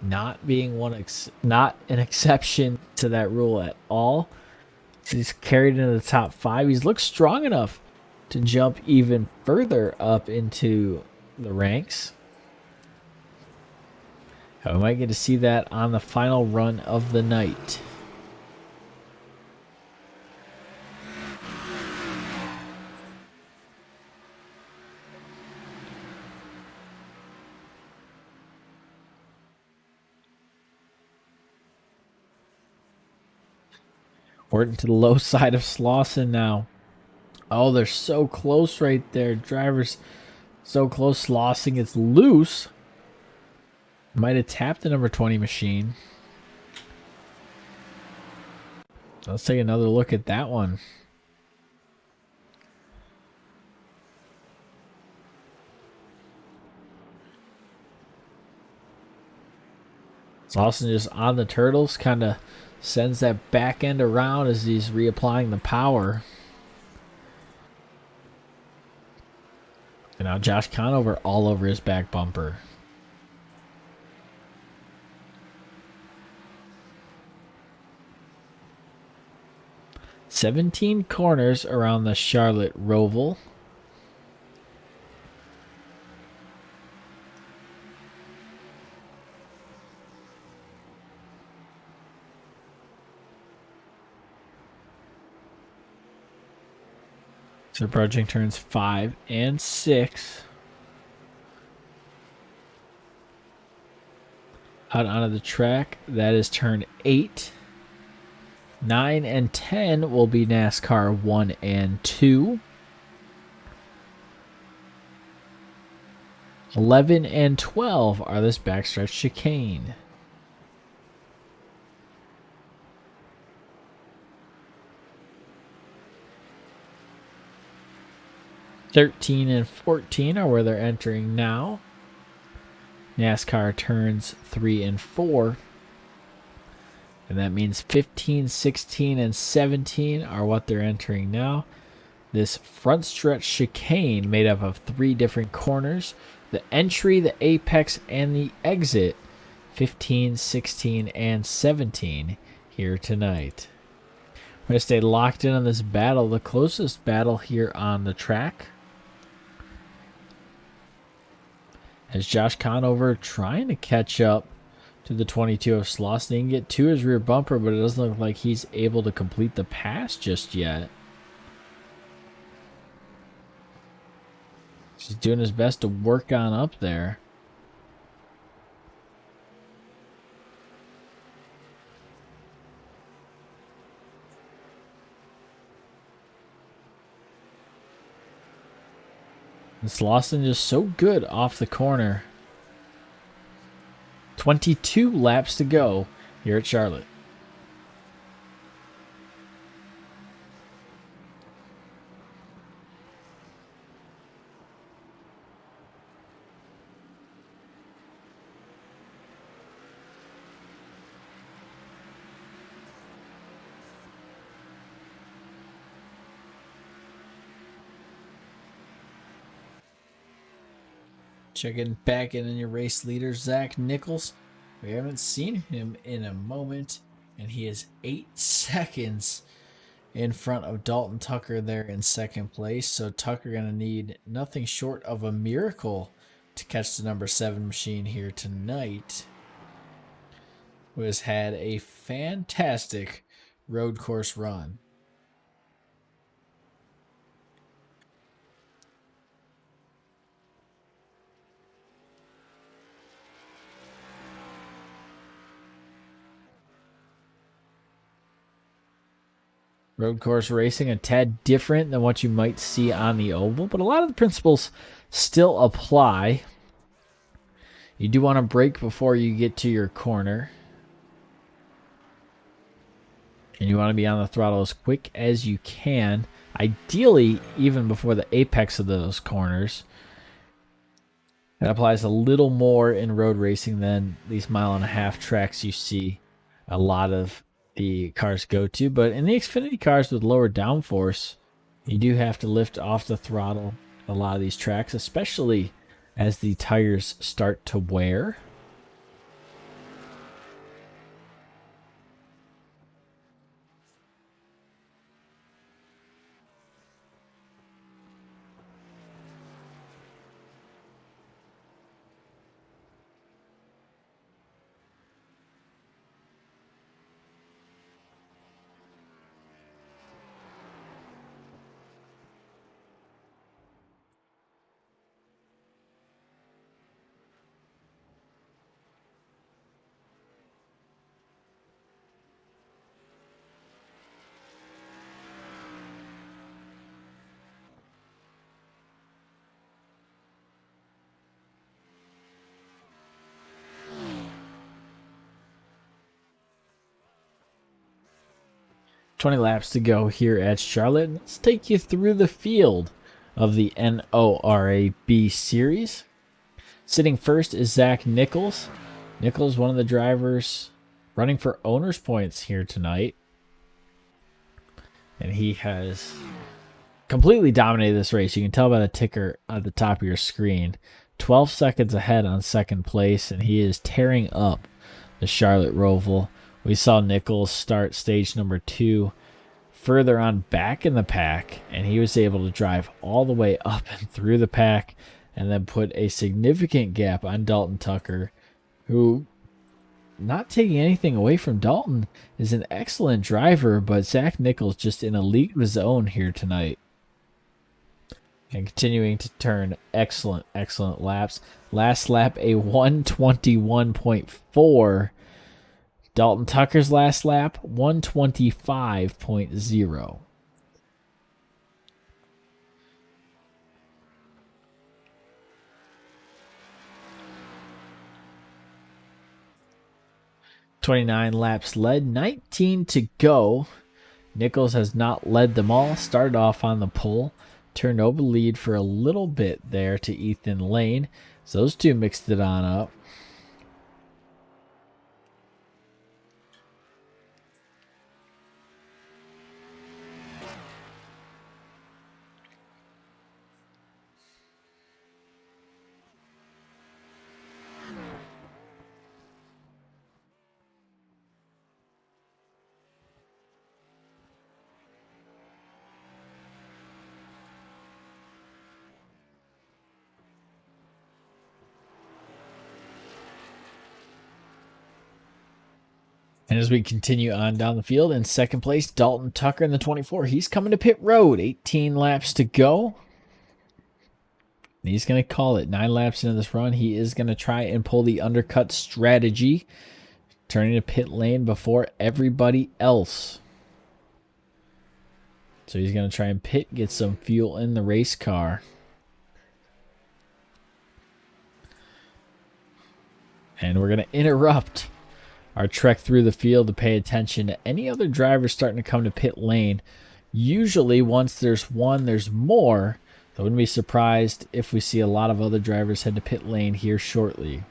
not being not an exception to that rule at all. He's carried into the top 5. He's looked strong enough to jump even further up into the ranks. We might get to see that on the final run of the night. Wharton to the low side of Slauson now. Oh, they're so close right there. Drivers so close. Slauson gets loose. Might have tapped the number 20 machine. Let's take another look at that one. Slauson just on the turtles, kind of sends that back end around as he's reapplying the power. And now Josh Conover all over his back bumper. "17 corners around the Charlotte Roval. So approaching turns 5 and 6. Out onto the track, that is turn 8. 9 and 10 will be NASCAR 1 and 2. 11 and 12 are this backstretch chicane. (13 and 14 are where they're entering now. NASCAR turns 3 and 4. And that means 15, 16, and 17 are what they're entering now. This front stretch chicane made up of 3 different corners. The entry, the apex, and the exit. 15, 16, and 17 here tonight. We're going to stay locked in on this battle. The closest battle here on the track. As Josh Conover trying to catch up to the 22 of Slauson. He can get to his rear bumper, but it doesn't look like he's able to complete the pass just yet. He's doing his best to work on up there. And Slauson just so good off the corner. 22 laps to go here at Charlotte. Checking back in your race leader, Zach Nichols. We haven't seen him in a moment, and he is 8 seconds in front of Dalton Tucker there in second place. So Tucker going to need nothing short of a miracle to catch the number 7 machine here tonight, who has had a fantastic road course run. Road course racing, a tad different than what you might see on the oval, but a lot of the principles still apply. You do want to brake before you get to your corner. And you want to be on the throttle as quick as you can, ideally even before the apex of those corners. That applies a little more in road racing than these 1.5-mile tracks you see a lot of the cars go to, but in the Xfinity cars with lower downforce, you do have to lift off the throttle a lot of these tracks, especially as the tires start to wear. "20 laps to go here at Charlotte. Let's take you through the field of the NORA B Series. Sitting first is Zach Nichols. Nichols, one of the drivers running for owner's points here tonight. And he has completely dominated this race. You can tell by the ticker at the top of your screen. 12 seconds ahead on second place, and he is tearing up the Charlotte Roval. We saw Nichols start stage number 2 further on back in the pack, and he was able to drive all the way up and through the pack and then put a significant gap on Dalton Tucker, who, not taking anything away from Dalton, is an excellent driver, but Zach Nichols just in a league of his own here tonight. And continuing to turn excellent, excellent laps. Last lap, a 121.4. Dalton Tucker's last lap, 125.0. "29 laps led, 19 to go. Nichols has not led them all. Started off on the pole, turned over the lead for a little bit there to Ethan Lane. So those two mixed it on up. And as we continue on down the field, in second place, Dalton Tucker in the 24. He's coming to pit road. 18 laps to go. He's going to call it. 9 laps into this run, he is going to try and pull the undercut strategy, turning to pit lane before everybody else. So he's going to try and pit, get some fuel in the race car. And we're going to interrupt our trek through the field to pay attention to any other drivers starting to come to pit lane. Usually once there's one, there's more. So I wouldn't be surprised if we see a lot of other drivers head to pit lane here shortly.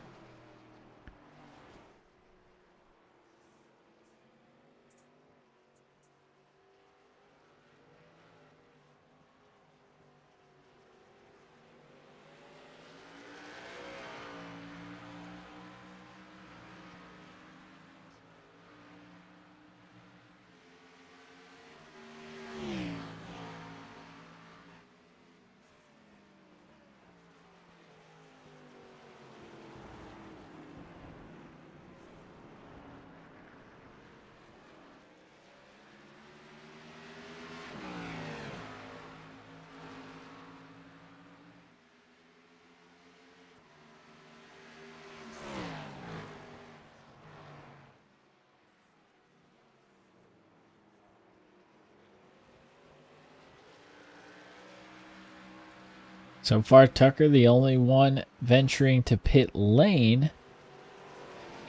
So far, Tucker, the only one venturing to pit lane.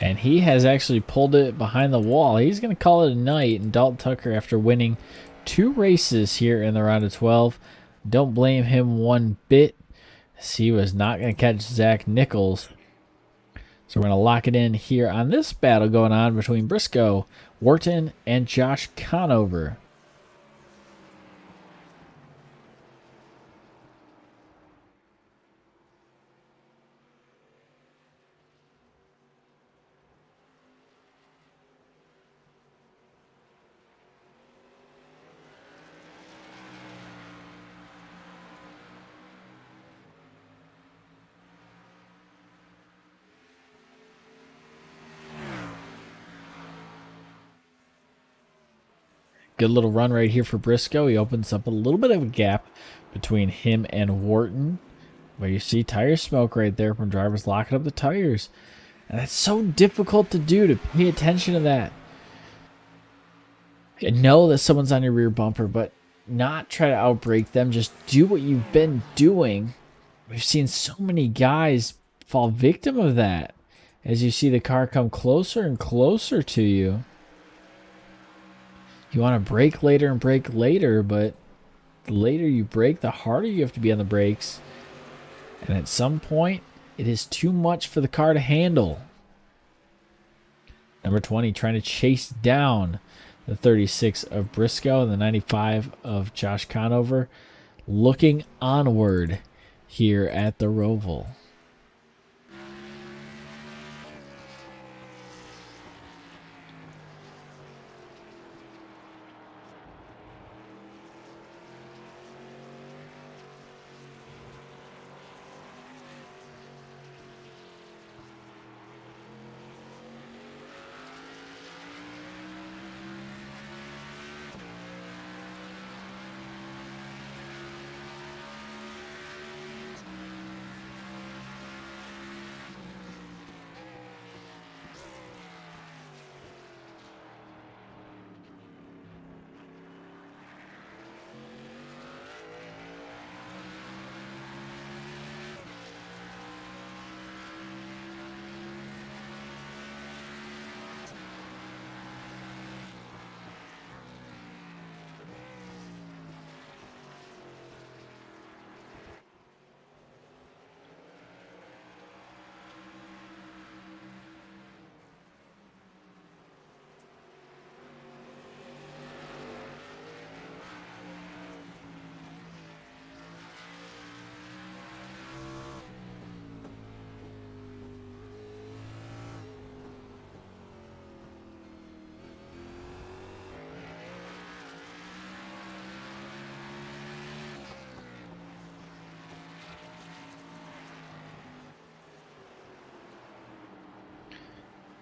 And he has actually pulled it behind the wall. He's going to call it a night. And Dalton Tucker, after winning 2 races here in the round of 12, don't blame him one bit, as he was not going to catch Zach Nichols. So we're going to lock it in here on this battle going on between Briscoe, Wharton, and Josh Conover. Good little run right here for Briscoe. He opens up a little bit of a gap between him and Wharton, where you see tire smoke right there from drivers locking up the tires. And that's so difficult to do, to pay attention to that. And know that someone's on your rear bumper, but not try to outbrake them. Just do what you've been doing. We've seen so many guys fall victim of that as you see the car come closer and closer to you. You want to brake later and brake later, but the later you brake, the harder you have to be on the brakes. And at some point, it is too much for the car to handle. Number 20 trying to chase down the 36 of Briscoe and the 95 of Josh Conover, looking onward here at the Roval.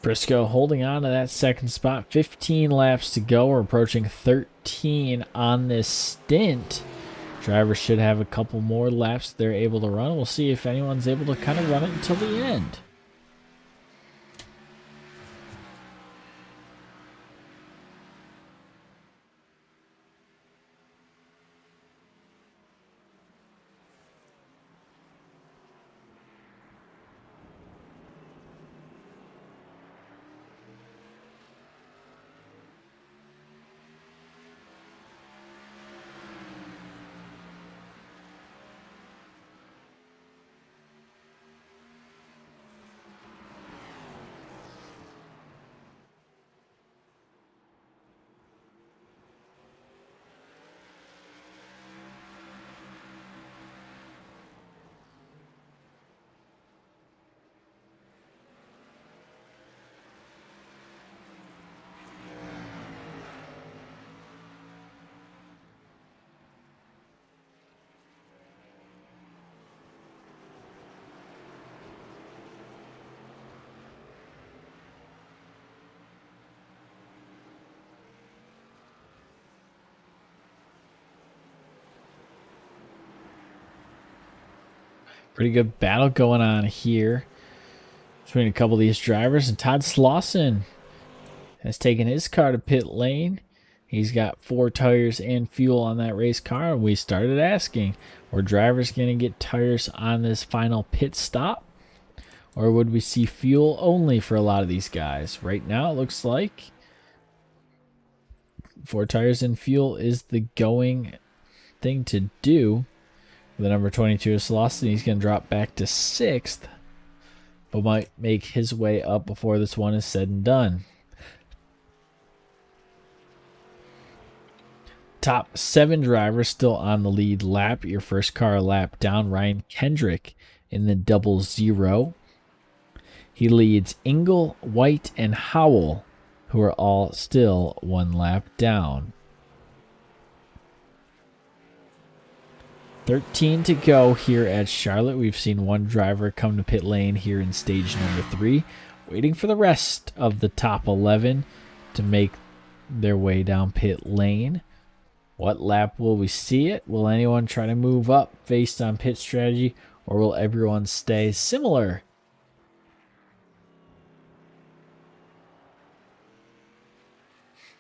Briscoe holding on to that second spot. 15 laps to go. We're approaching 13 on this stint. Drivers should have a couple more laps they're able to run. We'll see if anyone's able to kind of run it until the end. Pretty good battle going on here between a couple of these drivers. And Todd Slauson has taken his car to pit lane. He's got 4 tires and fuel on that race car. We started asking, were drivers going to get tires on this final pit stop? Or would we see fuel only for a lot of these guys? Right now, it looks like 4 tires and fuel is the going thing to do. The number 22 is Slauson. He's going to drop back to 6th, but might make his way up before this one is said and done. Top 7 drivers still on the lead lap. Your first car lap down. Ryan Kendrick in the 00. He leads Engel, White, and Howell, who are all still 1 lap down. 13 to go here at Charlotte. We've seen 1 driver come to pit lane here in stage number 3, waiting for the rest of the top 11 to make their way down pit lane. What lap will we see it? Will anyone try to move up based on pit strategy, or will everyone stay similar?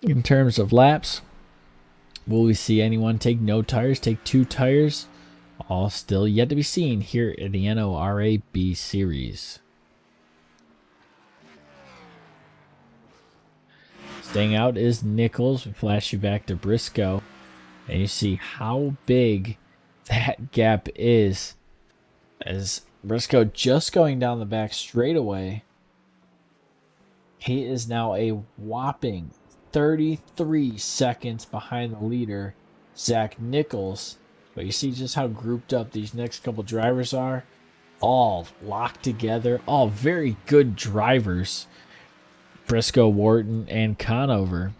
In terms of laps, will we see anyone take no tires, take 2 tires? All still yet to be seen here at the NORA B Series. Staying out is Nichols. We flash you back to Briscoe, and you see how big that gap is, as Briscoe just going down the back straightaway. He is now a whopping 33 seconds behind the leader, Zach Nichols. But you see just how grouped up these next couple drivers are. All locked together. All very good drivers. Briscoe, Wharton, and Conover.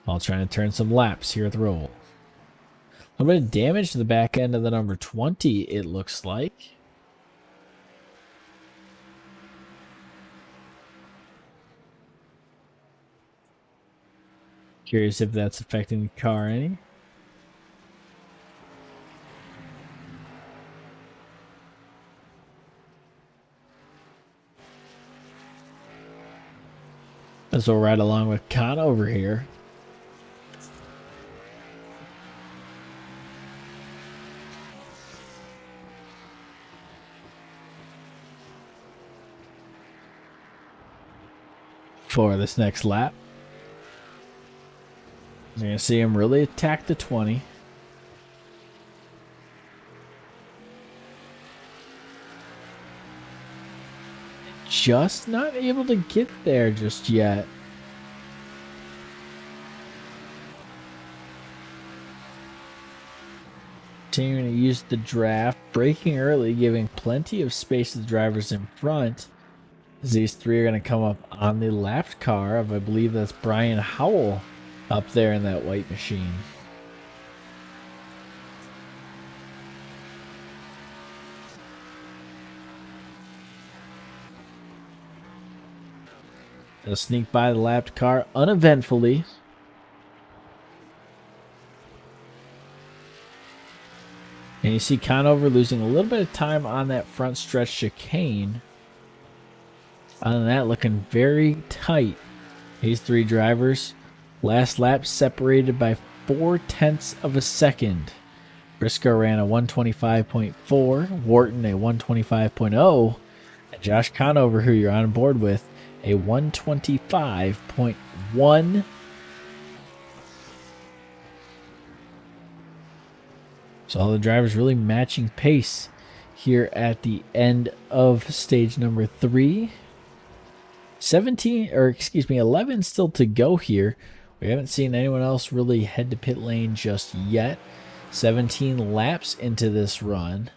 All trying to turn some laps here at the Roval. A little bit of damage to the back end of the number 20, it looks like. Curious if that's affecting the car any. As we'll ride along with Con over here. For this next lap. You're going to see him really attack the 20. Just not able to get there just yet. Continuing to use the draft, braking early, giving plenty of space to the drivers in front. As these 3 are going to come up on the left car of, I believe that's Brian Howell up there in that white machine. They'll sneak by the lapped car uneventfully. And you see Conover losing a little bit of time on that front stretch chicane. Other than that, looking very tight. These three drivers, last lap separated by 0.4 of a second. Briscoe ran a 125.4, Wharton a 125.0, and Josh Conover, who you're on board with, a 125.1. So all the drivers really matching pace here at the end of stage number 3. 11 still to go here. We haven't seen anyone else really head to pit lane just yet. 17 laps into this run.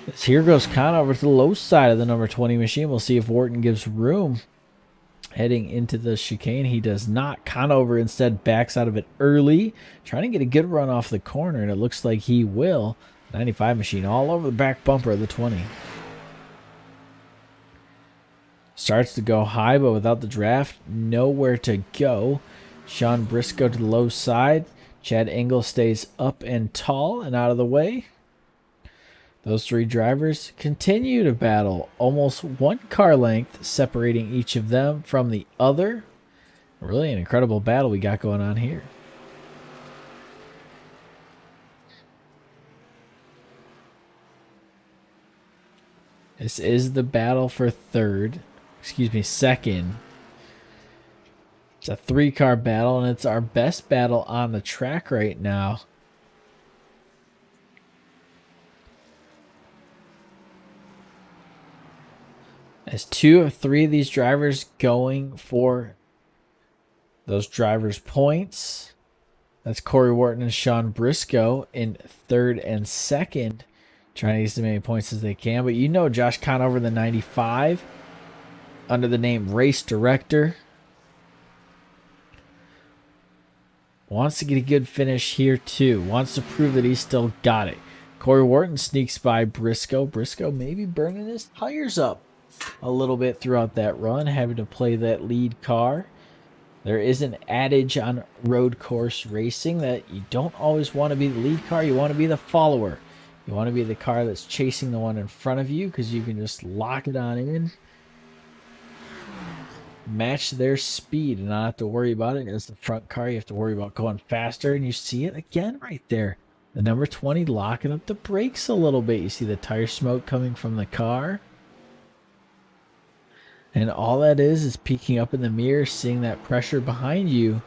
As here goes Conover to the low side of the number 20 machine. We'll see if Wharton gives room heading into the chicane. He does not. Conover instead backs out of it early, trying to get a good run off the corner, and it looks like he will. 95 machine all over the back bumper of the 20. Starts to go high, but without the draft, nowhere to go. Sean Briscoe to the low side. Chad Engel stays up and tall and out of the way. Those three drivers continue to battle, almost one car length separating each of them from the other. Really an incredible battle we got going on here. This is the battle for second. It's a 3-car battle, and it's our best battle on the track right now. As 2 of 3 of these drivers going for those drivers' points. That's Corey Wharton and Sean Briscoe in 3rd and 2nd, trying to get as many points as they can. But you know Josh Conover, the 95, under the name Race Director, wants to get a good finish here too. Wants to prove that he's still got it. Corey Wharton sneaks by Briscoe. Briscoe maybe burning his tires up a little bit throughout that run, having to play that lead car. There is an adage on road course racing that you don't always want to be the lead car. You want to be the follower. You want to be the car that's chasing the one in front of you, because you can just lock it on in, match their speed, and not have to worry about it. As the front car, you have to worry about going faster, and you see it again right there. The number 20 locking up the brakes a little bit. You see the tire smoke coming from the car. And all that is peeking up in the mirror, seeing that pressure behind you,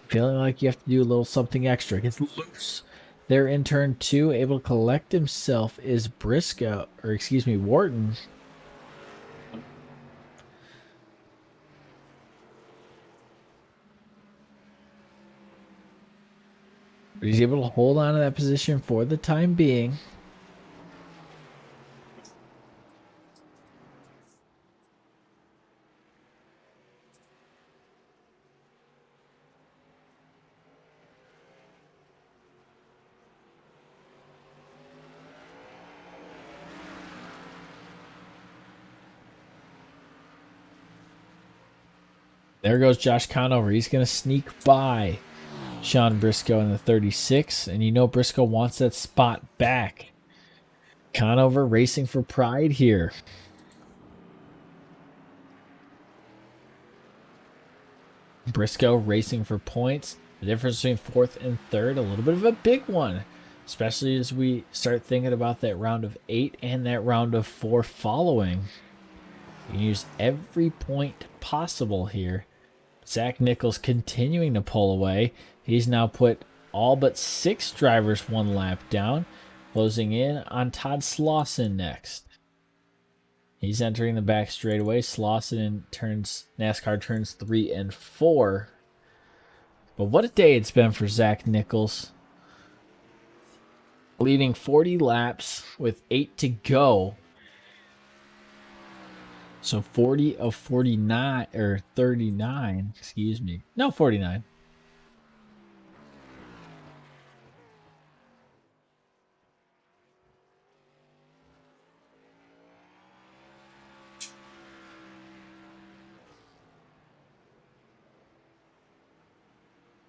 feeling like you have to do a little something extra. It gets loose. There in turn 2, able to collect himself is Wharton. But he's able to hold on to that position for the time being. There goes Josh Conover. He's going to sneak by Sean Briscoe in the 36. And you know Briscoe wants that spot back. Conover racing for pride here. Briscoe racing for points. The difference between 4th and 3rd, a little bit of a big one. Especially as we start thinking about that round of 8 and that round of 4 following. You can use every point possible here. Zach Nichols continuing to pull away. He's now put all but 6 drivers 1 lap down, closing in on Todd Slauson next. He's entering the back straightaway. Slauson NASCAR turns 3 and 4. But what a day it's been for Zach Nichols. Leading 40 laps with 8 to go. So 40 of 49, or 39, excuse me. No, 49.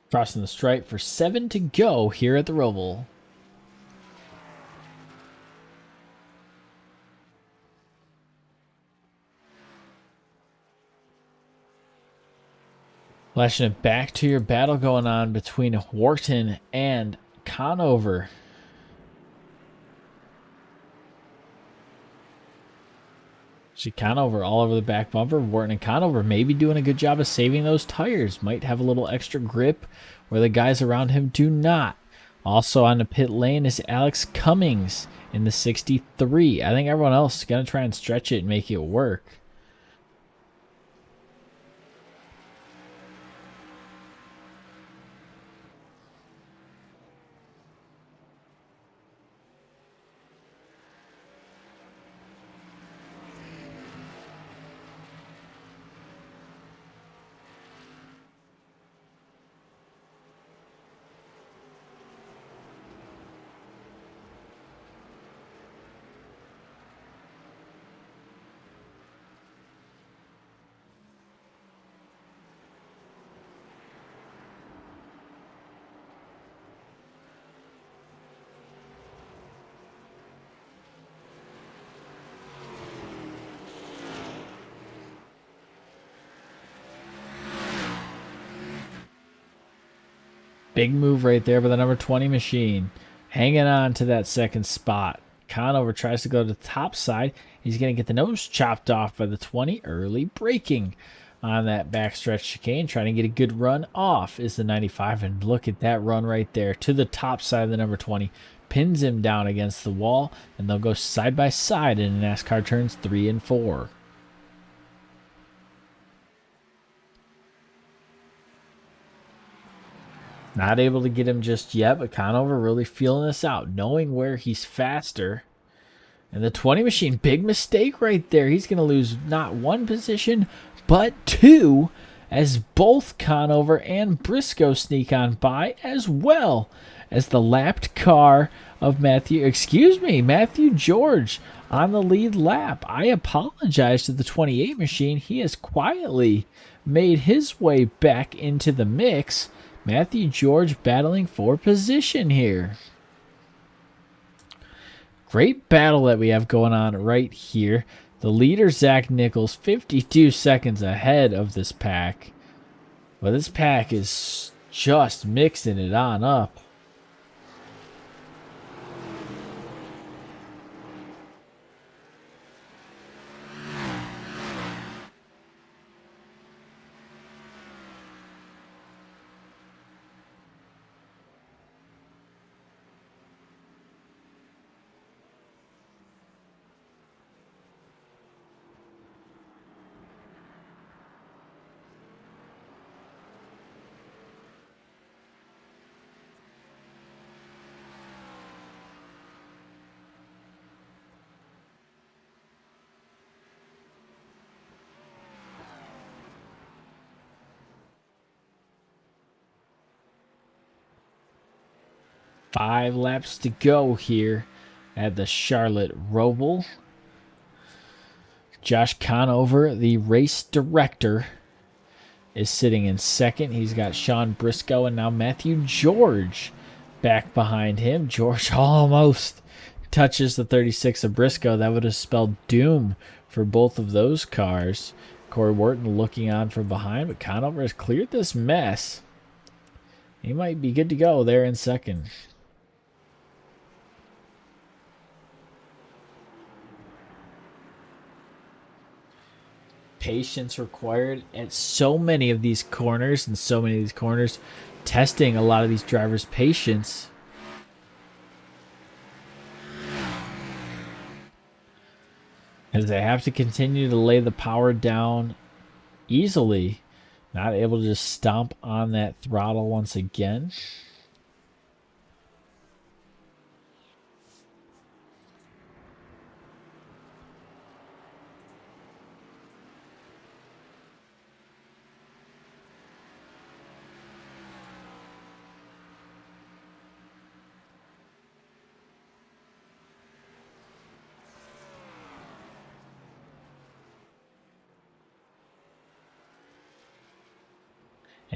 Crossing the stripe for 7 to go here at the Roval. Flashing it back to your battle going on between Wharton and Conover. See Conover all over the back bumper. Wharton and Conover maybe doing a good job of saving those tires. Might have a little extra grip where the guys around him do not. Also on the pit lane is Alex Cummings in the 63. I think everyone else is going to try and stretch it and make it work. Big move right there by the number 20 machine. Hanging on to that second spot. Conover tries to go to the top side. He's going to get the nose chopped off by the 20. Early braking on that backstretch chicane. Trying to get a good run off is the 95. And look at that run right there to the top side of the number 20. Pins him down against the wall. And they'll go side by side in NASCAR turns 3 and 4. Not able to get him just yet, but Conover really feeling this out, knowing where he's faster. And the 20 machine, big mistake right there. He's going to lose not one position, but 2, as both Conover and Briscoe sneak on by, as well as the lapped car of Matthew George on the lead lap. I apologize to the 28 machine. He has quietly made his way back into the mix. Matthew George battling for position here. Great battle that we have going on right here. The leader, Zach Nichols, 52 seconds ahead of this pack. But this pack is just mixing it on up. Five laps to go here at the Charlotte Roval. Josh Conover, the race director, is sitting in second. He's got Sean Briscoe and now Matthew George back behind him. George almost touches the 36 of Briscoe. That would have spelled doom for both of those cars. Corey Wharton looking on from behind, but Conover has cleared this mess. He might be good to go there in second. Patience required at so many of these corners, testing a lot of these drivers' patience. As they have to continue to lay the power down easily, not able to just stomp on that throttle once again.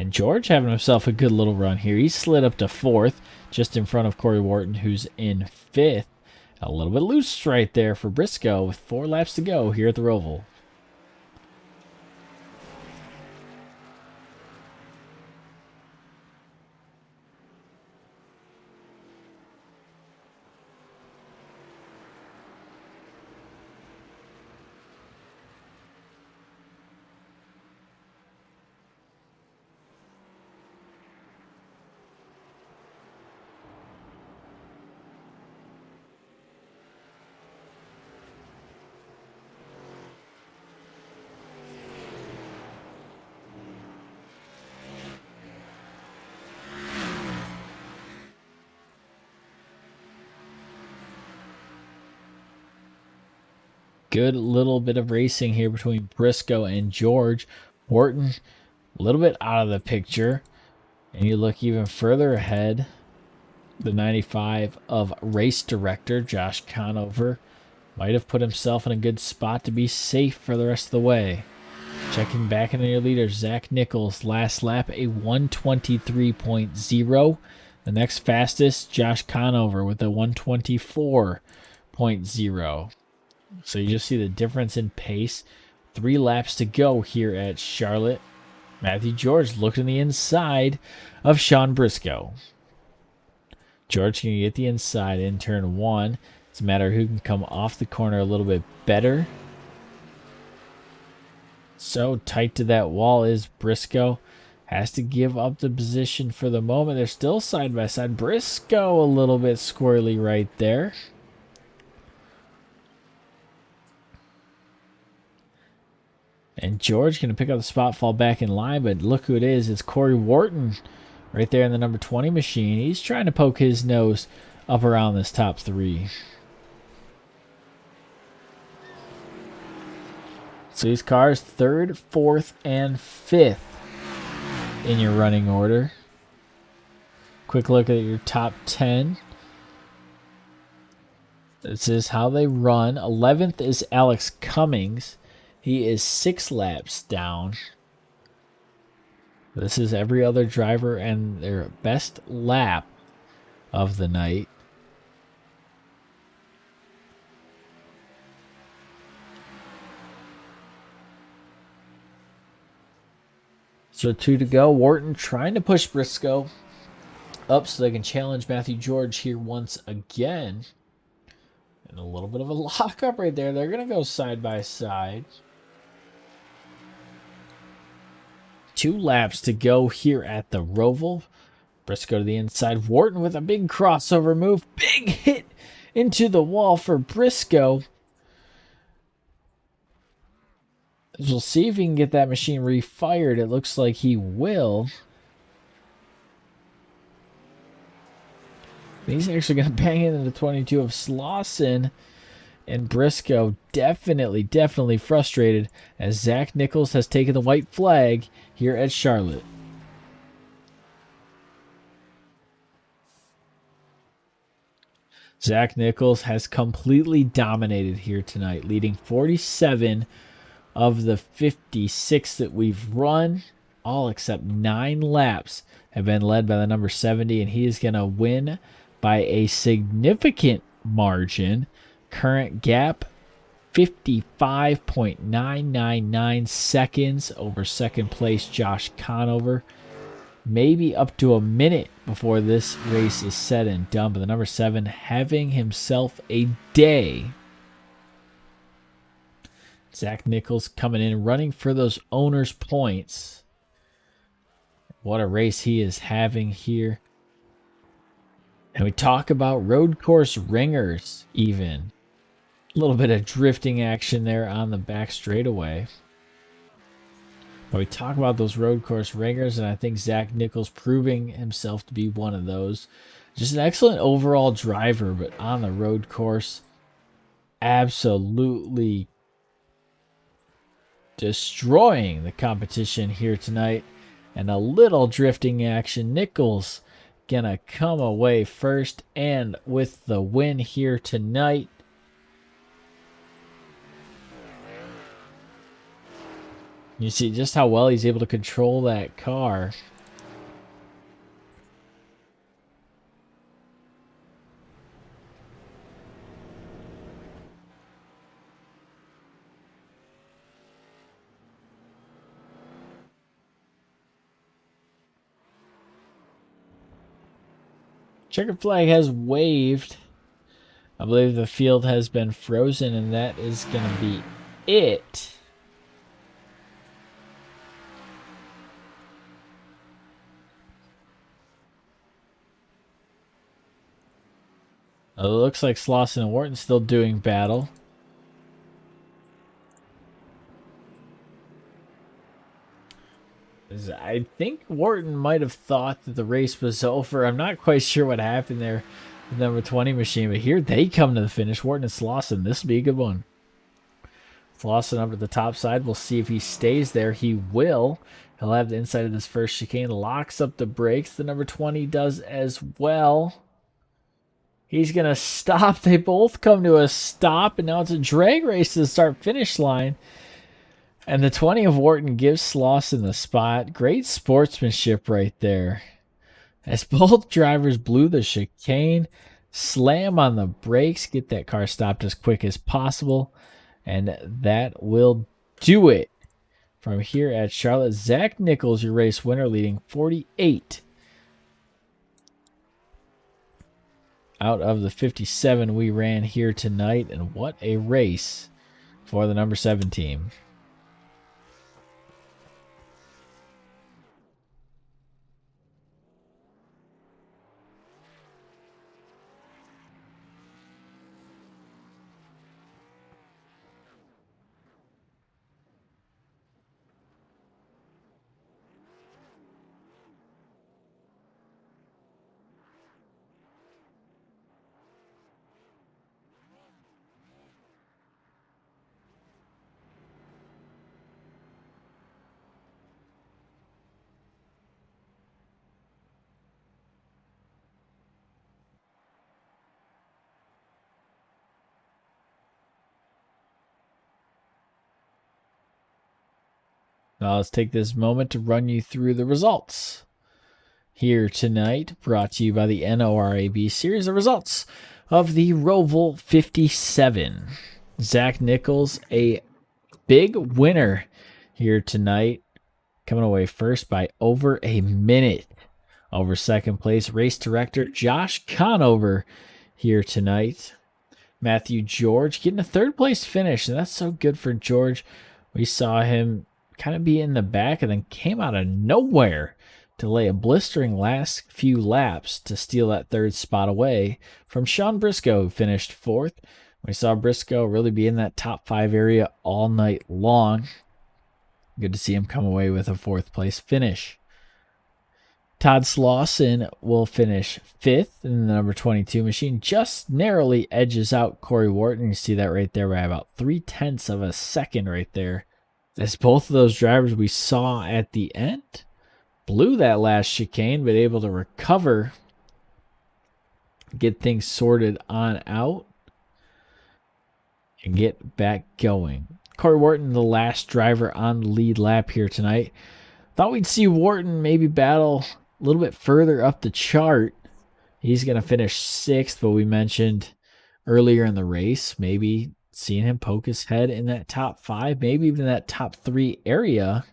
And George having himself a good little run here. He slid up to 4th, just in front of Corey Wharton, who's in 5th. A little bit loose right there for Briscoe with 4 laps to go here at the Roval. Good little bit of racing here between Briscoe and George. Wharton a little bit out of the picture. And you look even further ahead, the 95 of race director Josh Conover might have put himself in a good spot to be safe for the rest of the way. Checking back into your leader, Zach Nichols, last lap a 123.0. The next fastest, Josh Conover with a 124.0. So you just see the difference in pace. 3 laps to go here at Charlotte. Matthew George looking the inside of Sean Briscoe. George can get the inside in turn 1. It's a matter of who can come off the corner a little bit better. So tight to that wall is Briscoe. Has to give up the position for the moment. They're still side by side. Briscoe a little bit squirrely right there. And George going to pick up the spot, fall back in line, but look who it is. It's Corey Wharton right there in the number 20 machine. He's trying to poke his nose up around this top 3. So these cars 3rd, 4th, and 5th in your running order. Quick look at your top 10. This is how they run. 11th is Alex Cummings. He is 6 laps down. This is every other driver and their best lap of the night. So 2 to go. Wharton trying to push Briscoe up so they can challenge Matthew George here once again. And a little bit of a lockup right there. They're going to go side by side. 2 laps to go here at the Roval. Briscoe to the inside. Wharton with a big crossover move. Big hit into the wall for Briscoe. We'll see if he can get that machine refired. It looks like he will. He's actually going to bang into the 22 of Slauson. And Briscoe definitely frustrated as Zach Nichols has taken the white flag here at Charlotte. Zach Nichols has completely dominated here tonight, leading 47 of the 56 that we've run. All except 9 laps have been led by the number 70, and he is going to win by a significant margin. Current gap, 55.999 seconds over second place Josh Conover. Maybe up to a minute before this race is said and done. But the number 7 having himself a day. Zach Nichols coming in, running for those owners' points. What a race he is having here. And we talk about road course ringers even. A little bit of drifting action there on the back straightaway. But we talk about those road course ringers, and I think Zach Nichols proving himself to be one of those. Just an excellent overall driver, but on the road course, absolutely destroying the competition here tonight. And a little drifting action. Nichols gonna come away first and with the win here tonight. You see just how well he's able to control that car. Checkered flag has waved. I believe the field has been frozen, and that is going to be it. It looks like Slauson and Wharton still doing battle. I think Wharton might have thought that the race was over. I'm not quite sure what happened there with the number 20 machine, but here they come to the finish. Wharton and Slauson. This will be a good one. Slauson up to the top side. We'll see if he stays there. He will. He'll have the inside of this first chicane. Locks up the brakes. The number 20 does as well. He's going to stop. They both come to a stop, and now it's a drag race to the start-finish line. And the 20 of Wharton gives Slauson the spot. Great sportsmanship right there. As both drivers blew the chicane, slam on the brakes, get that car stopped as quick as possible. And that will do it. From here at Charlotte, Zach Nichols, your race winner, leading 48 out of the 57 we ran here tonight. And what a race for the number 7 team. Now let's take this moment to run you through the results here tonight, brought to you by the NORA series. The results of the Roval 57. Zach Nichols, a big winner here tonight, coming away first by over a minute over second place. Race director Josh Conover here tonight. Matthew George getting a third place finish, and that's so good for George. We saw him kind of be in the back and then came out of nowhere to lay a blistering last few laps to steal that third spot away from Sean Briscoe, who finished fourth. We saw Briscoe really be in that top 5 area all night long. Good to see him come away with a fourth place finish. Todd Slauson will finish 5th in the number 22 machine. Just narrowly edges out Corey Wharton. You see that right there by about 0.3 of a second right there. As both of those drivers we saw at the end blew that last chicane, but able to recover, get things sorted on out, and get back going. Corey Wharton, the last driver on the lead lap here tonight. Thought we'd see Wharton maybe battle a little bit further up the chart. He's going to finish 6th, but we mentioned earlier in the race, maybe seeing him poke his head in that top 5, maybe even that top 3 area.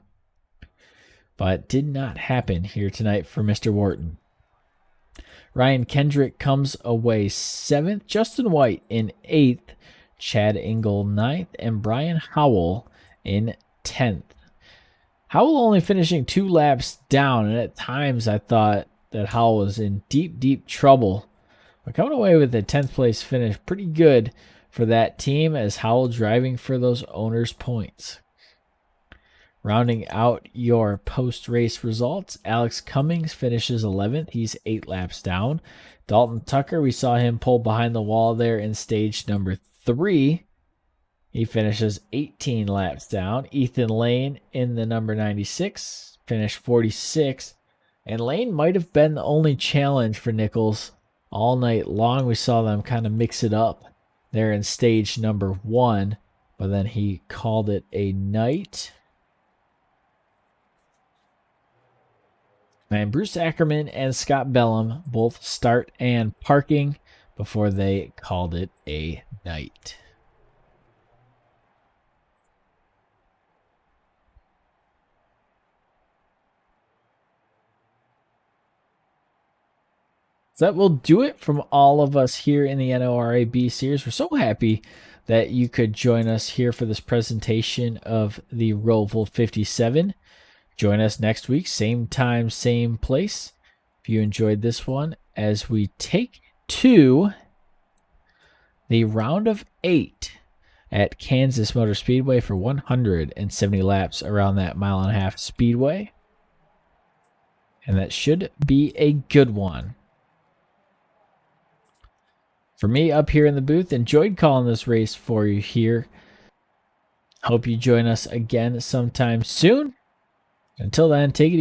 But did not happen here tonight for Mr. Wharton. Ryan Kendrick comes away 7th. Justin White in 8th. Chad Engel 9th. And Brian Howell in 10th. Howell only finishing 2 laps down. And at times I thought that Howell was in deep, deep trouble. But coming away with a 10th place finish, pretty good for that team, as Howell driving for those owners' points. Rounding out your post-race results, Alex Cummings finishes 11th. He's 8 laps down. Dalton Tucker, we saw him pull behind the wall there in stage number 3. He finishes 18 laps down. Ethan Lane in the number 96, finished 46th. And Lane might have been the only challenge for Nichols all night long. We saw them kind of mix it up there in stage number 1, but then he called it a night. And Bruce Ackerman and Scott Bellum both start and parking before they called it a night. So that will do it from all of us here in the NORA B series. We're so happy that you could join us here for this presentation of the Roval 57. Join us next week, same time, same place. If you enjoyed this one, as we take to the round of 8 at Kansas Motor Speedway for 170 laps around that 1.5-mile speedway. And that should be a good one. For me up here in the booth, enjoyed calling this race for you here. Hope you join us again sometime soon. Until then, take it easy.